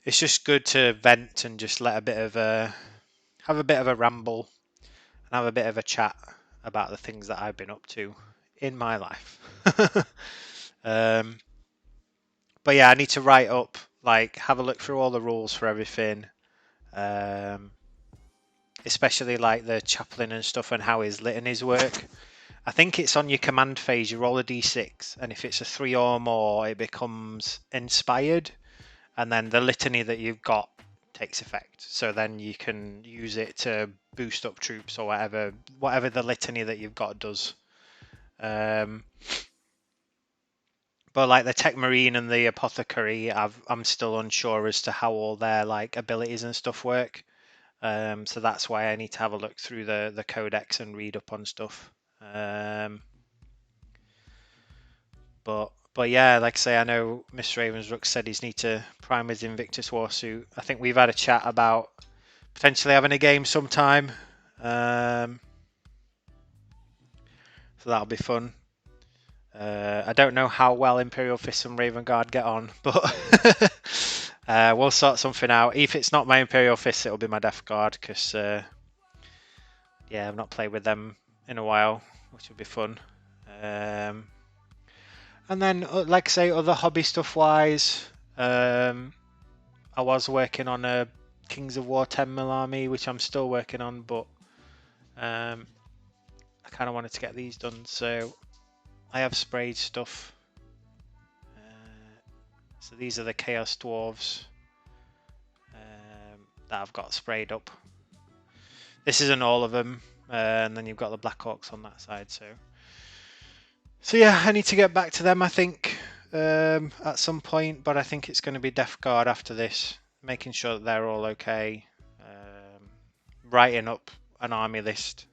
it's just good to vent and just let a bit of have a bit of a ramble and have a bit of a chat about the things that I've been up to in my life. But yeah, I need to write up, like, have a look through all the rules for everything, especially like the chaplain and stuff and how his litanies work. I think it's on your command phase. You roll a d6, and if it's a 3 or more, it becomes inspired, and then the litany that you've got takes effect. So then you can use it to boost up troops or whatever the litany that you've got does. But like the Tech Marine and the Apothecary, I'm still unsure as to how all their like abilities and stuff work. So that's why I need to have a look through the codex and read up on stuff. But yeah, like I say, I know Mr. Ravensbrook said he's need to prime his Invictus Warsuit. I think we've had a chat about potentially having a game sometime. So that'll be fun. I don't know how well Imperial Fists and Raven Guard get on, but we'll sort something out. If it's not my Imperial Fists, it'll be my Death Guard, because yeah, I've not played with them in a while, which will be fun. And then, like I say, other hobby stuff wise, I was working on a Kings of War 10mm army, which I'm still working on, but I kind of wanted to get these done, so I have sprayed stuff. So these are the Chaos Dwarves that I've got sprayed up. This isn't all of them, and then you've got the Black Orcs on that side. So yeah, I need to get back to them, I think, at some point, but I think it's going to be Death Guard after this, making sure that they're all okay, writing up an army list.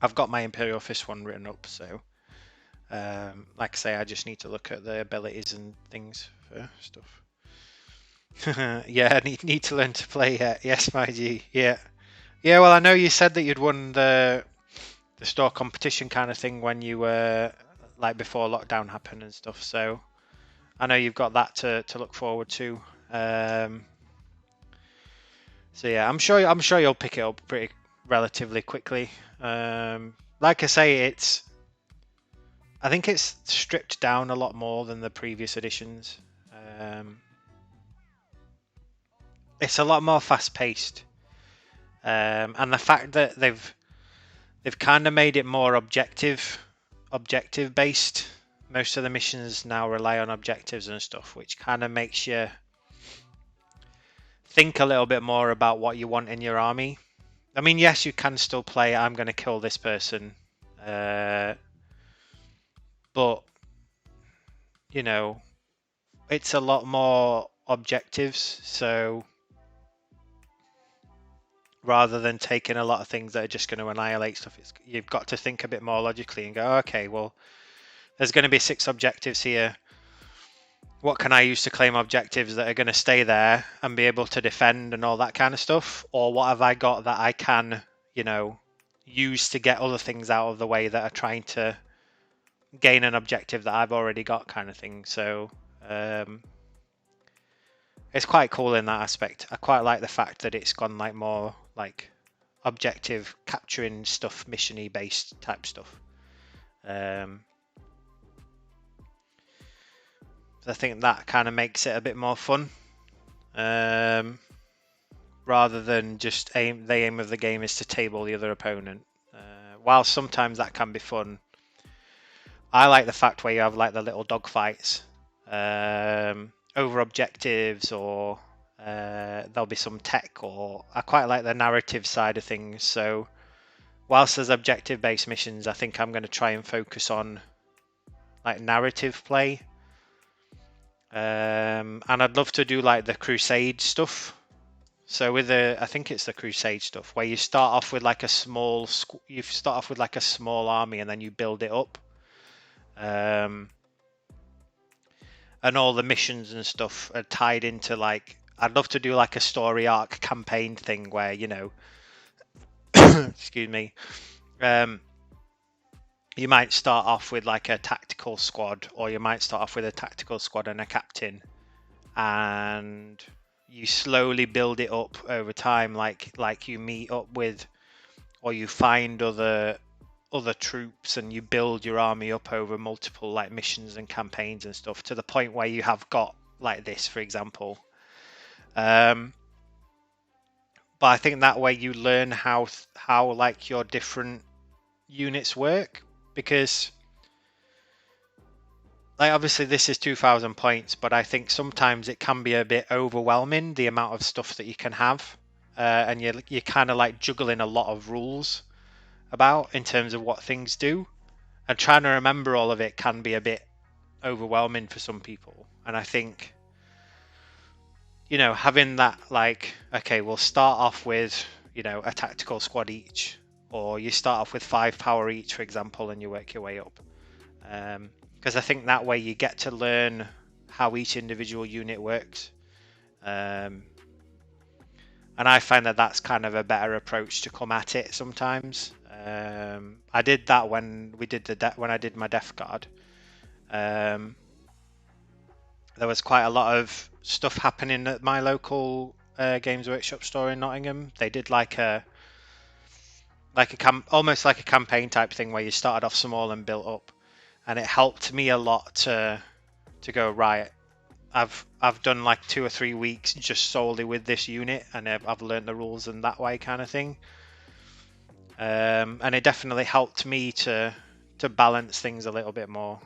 I've got my Imperial Fist one written up, so like I say, I just need to look at the abilities and things for stuff. Yeah, I need to learn to play yet. Yes, my G. Yeah. Yeah, well, I know you said that you'd won the store competition kind of thing when you were like before lockdown happened and stuff. So I know you've got that to look forward to. So yeah, I'm sure you'll pick it up pretty relatively quickly. Like I say, I think it's stripped down a lot more than the previous editions. It's a lot more fast paced, and the fact that they've kind of made it more objective based. Most of the missions now rely on objectives and stuff, which kind of makes you think a little bit more about what you want in your army. I mean, yes, you can still play I'm going to kill this person, but you know, it's a lot more objectives. So rather than taking a lot of things that are just going to annihilate stuff, you've got to think a bit more logically and go, okay, well, there's going to be 6 objectives here. What can I use to claim objectives that are going to stay there and be able to defend and all that kind of stuff? Or what have I got that I can, you know, use to get other things out of the way that are trying to gain an objective that I've already got, kind of thing. So it's quite cool in that aspect. I quite like the fact that it's gone like more like objective capturing stuff, missiony based type stuff. I think that kind of makes it a bit more fun, rather than just the aim of the game is to table the other opponent. While sometimes that can be fun, I like the fact where you have like the little dogfights over objectives, or there'll be some tech, or I quite like the narrative side of things. So whilst there's objective-based missions, I think I'm going to try and focus on like narrative play. And I'd love to do like the crusade stuff. So with I think it's the crusade stuff where you start off with like a small army and then you build it up. And all the missions and stuff are tied into like, I'd love to do like a story arc campaign thing where, you know, excuse me, you might start off with like a tactical squad, or you might start off with a tactical squad and a captain, and you slowly build it up over time, like you meet up with, or you find other troops, and you build your army up over multiple like missions and campaigns and stuff, to the point where you have got like this, for example. But I think that way you learn how like your different units work, because like obviously this is 2,000 points, but I think sometimes it can be a bit overwhelming, the amount of stuff that you can have, and you're kind of like juggling a lot of rules about in terms of what things do, and trying to remember all of it can be a bit overwhelming for some people. And I think, you know, having that like, okay, we'll start off with, you know, a tactical squad each, or you start off with 5 power each, for example, and you work your way up. Because I think that way you get to learn how each individual unit works. And I find that that's kind of a better approach to come at it sometimes. I did that when we did when I did my Death Guard. There was quite a lot of stuff happening at my local Games Workshop store in Nottingham. They did like almost like a campaign type thing where you started off small and built up, and it helped me a lot to go, right, I've done like 2 or 3 weeks just solely with this unit, and I've learned the rules and that way kind of thing. And it definitely helped me to balance things a little bit more.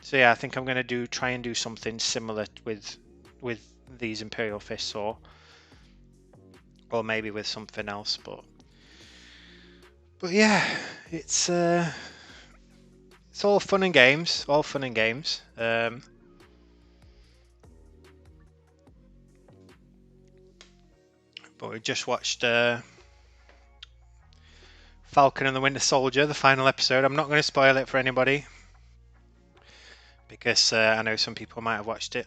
So yeah, I think I'm going to try and do something similar with these Imperial Fists, or maybe with something else. But yeah, it's all fun and games. But we just watched Falcon and the Winter Soldier, the final episode. I'm not going to spoil it for anybody, because I know some people might have watched it.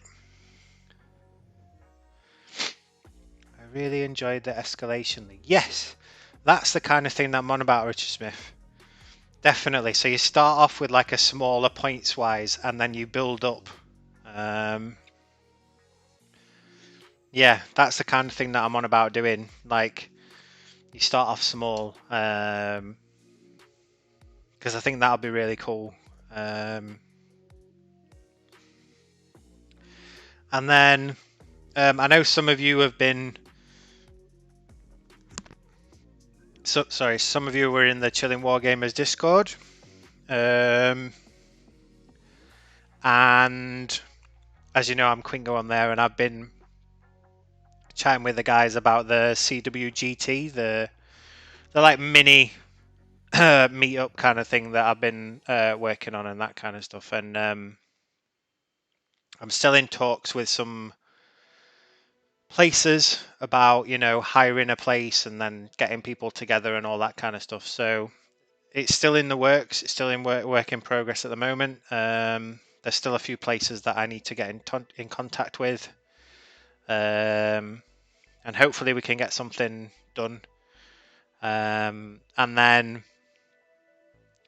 I really enjoyed the escalation league. Yes, that's the kind of thing that I'm on about, Richard Smith. Definitely. So you start off with like a smaller points wise, and then you build up. Yeah, that's the kind of thing that I'm on about doing. Like, you start off small, because I think that'll be really cool. And then I know some of you have been. Sorry, some of you were in the Chilling Wargamers Discord. And as you know, I'm Kwingo on there, and I've been chatting with the guys about the CWGT, the like mini meetup kind of thing that I've been working on, and that kind of stuff. And I'm still in talks with some places about, you know, hiring a place and then getting people together and all that kind of stuff. So it's still in the works. It's still in work in progress at the moment. There's still a few places that I need to get in contact with. And hopefully we can get something done. And then,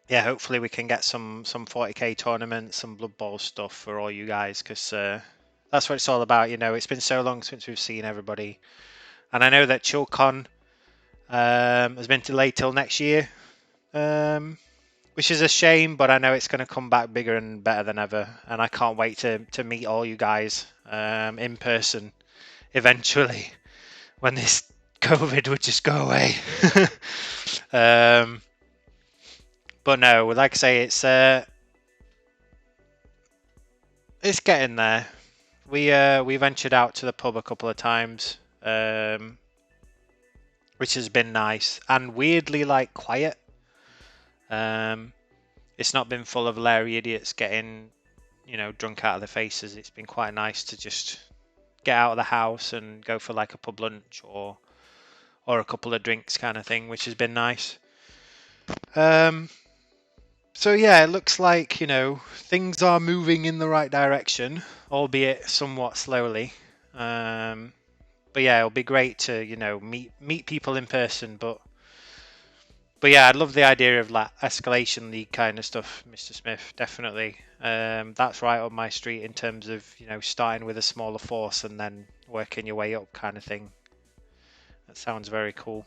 yeah, hopefully we can get some 40k tournaments, some Blood Bowl stuff for all you guys, because that's what it's all about. It's been so long since we've seen everybody, and I know that ChillCon has been delayed till next year, which is a shame. But I know it's going to come back bigger and better than ever, and I can't wait to meet all you guys in person eventually when this COVID would just go away. But no, like I say, it's getting there. We ventured out to the pub a couple of times, which has been nice and weirdly like quiet. It's not been full of Larry idiots getting drunk out of their faces. It's been quite nice to just get out of the house and go for like a pub lunch or a couple of drinks kind of thing, which has been nice. So yeah, it looks like things are moving in the right direction, albeit somewhat slowly. But yeah, it'll be great to meet people in person. But yeah, I love the idea of like escalation league kind of stuff, Mr. Smith. Definitely, that's right up my street in terms of starting with a smaller force and then working your way up kind of thing. That sounds very cool.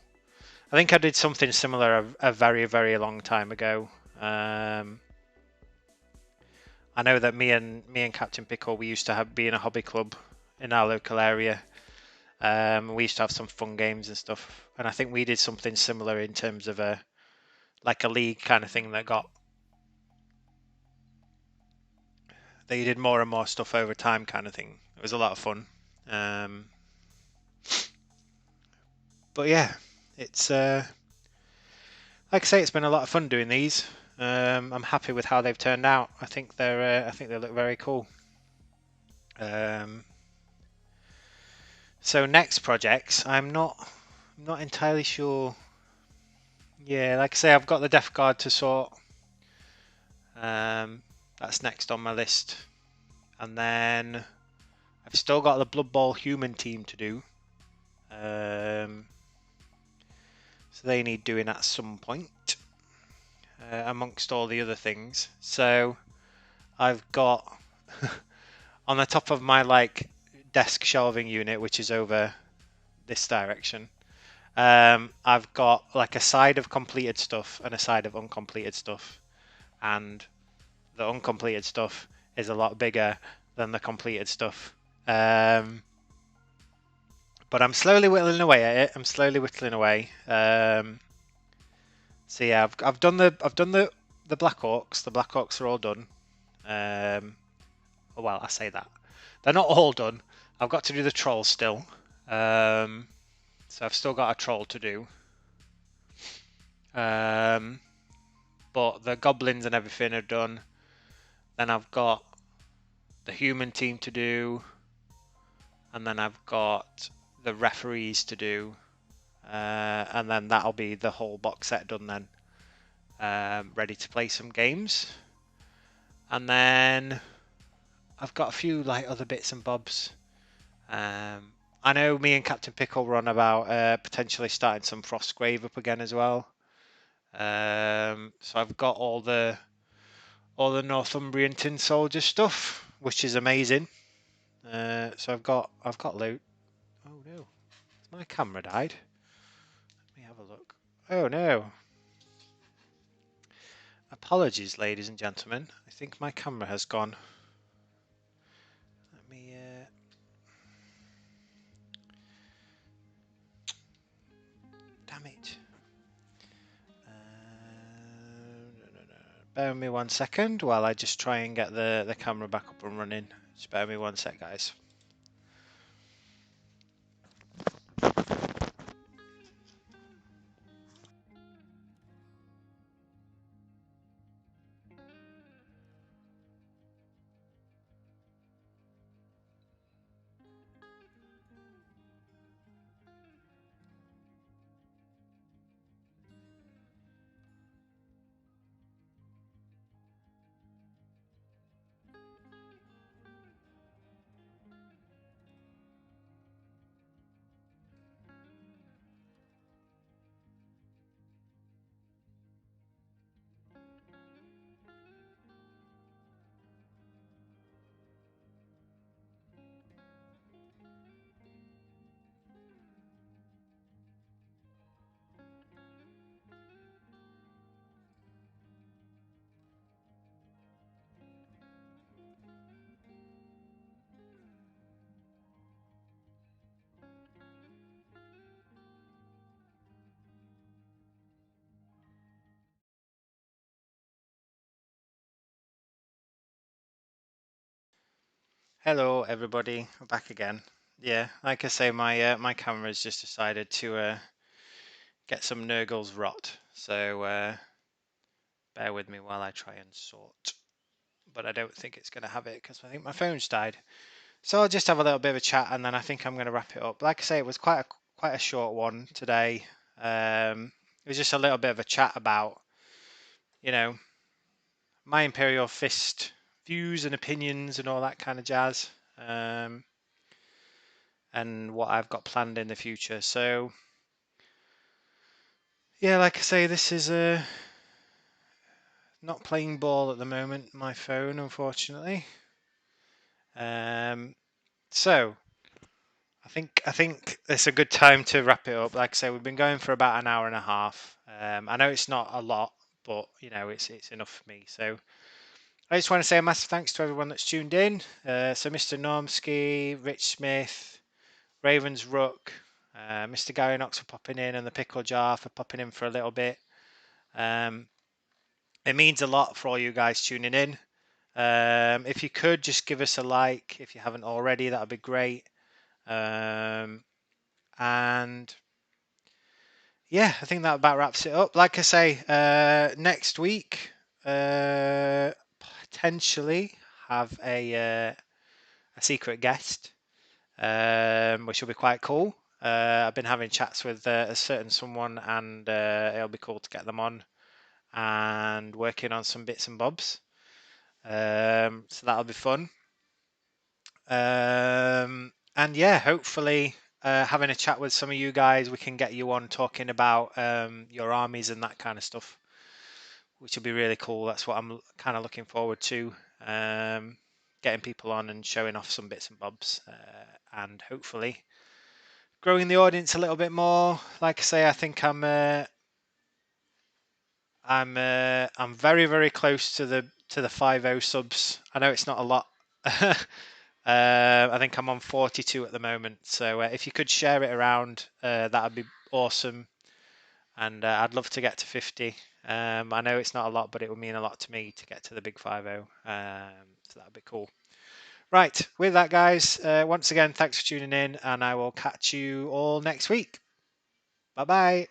I think I did something similar a very, very long time ago. I know that me and Captain Pickle, we used to be in a hobby club in our local area. We used to have some fun games and stuff, and I think we did something similar in terms of a league kind of thing that you did more and more stuff over time kind of thing. It was a lot of fun. But yeah, it's like I say, it's been a lot of fun doing these. I'm happy with how they've turned out. I think they look very cool. So next projects, I'm not entirely sure. Yeah, like I say, I've got the Death Guard to sort. That's next on my list, and then I've still got the Blood Bowl human team to do. So they need doing at some point, amongst all the other things. So I've got on the top of my desk shelving unit, which is over this direction. I've got like a side of completed stuff and a side of uncompleted stuff, and the uncompleted stuff is a lot bigger than the completed stuff. But I'm slowly whittling away at it. I'm slowly whittling away. So yeah, I've done the Black Orcs. The Black Orcs are all done. Well, I say that they're not all done. I've got to do the trolls still. So I've still got a troll to do. But the goblins and everything are done. Then I've got the human team to do, and then I've got the referees to do, and then that'll be the whole box set done then. Ready to play some games. And then I've got a few other bits and bobs. I know me and Captain Pickle were on about potentially starting some Frostgrave up again as well. So I've got all the Northumbrian Tin Soldier stuff, which is amazing. So I've got loot. Oh no, has my camera died? Let me have a look. Oh no. Apologies, ladies and gentlemen. I think my camera has gone. Let me. Damn it. No. Bear with me 1 second while I just try and get the camera back up and running. Just bear with me 1 sec, guys. Hello, everybody. I'm back again. Yeah, like I say, my camera's just decided to get some Nurgle's rot. So bear with me while I try and sort. But I don't think it's going to have it because I think my phone's died. So I'll just have a little bit of a chat and then I think I'm going to wrap it up. Like I say, it was quite a short one today. It was just a little bit of a chat about, you know, my Imperial Fist views and opinions and all that kind of jazz. And what I've got planned in the future. So yeah, like I say, this is not playing ball at the moment. My phone, unfortunately. So I think it's a good time to wrap it up. Like I say, we've been going for about an hour and a half. I know it's not a lot, but you know it's enough for me. So I just want to say a massive thanks to everyone that's tuned in. So Mr. Normski, Rich Smith, Ravens Rook, Mr. Gary Knox for popping in, and the Pickle Jar for popping in for a little bit. It means a lot for all you guys tuning in. If you could just give us a like if you haven't already, that would be great. And yeah, I think that about wraps it up. Like I say, next week, potentially have a secret guest, which will be quite cool. I've been having chats with a certain someone, and it'll be cool to get them on and working on some bits and bobs. So that'll be fun. And yeah, hopefully having a chat with some of you guys, we can get you on talking about your armies and that kind of stuff, which will be really cool. That's what I'm kind of looking forward to. Getting people on and showing off some bits and bobs, and hopefully growing the audience a little bit more. Like I say, I think I'm very very close to the 50 subs. I know it's not a lot. I think I'm on 42 at the moment. So if you could share it around, that would be awesome. And I'd love to get to 50. I know it's not a lot, but it would mean a lot to me to get to the big 50. So that would be cool. Right, with that, guys, once again, thanks for tuning in, and I will catch you all next week. Bye bye.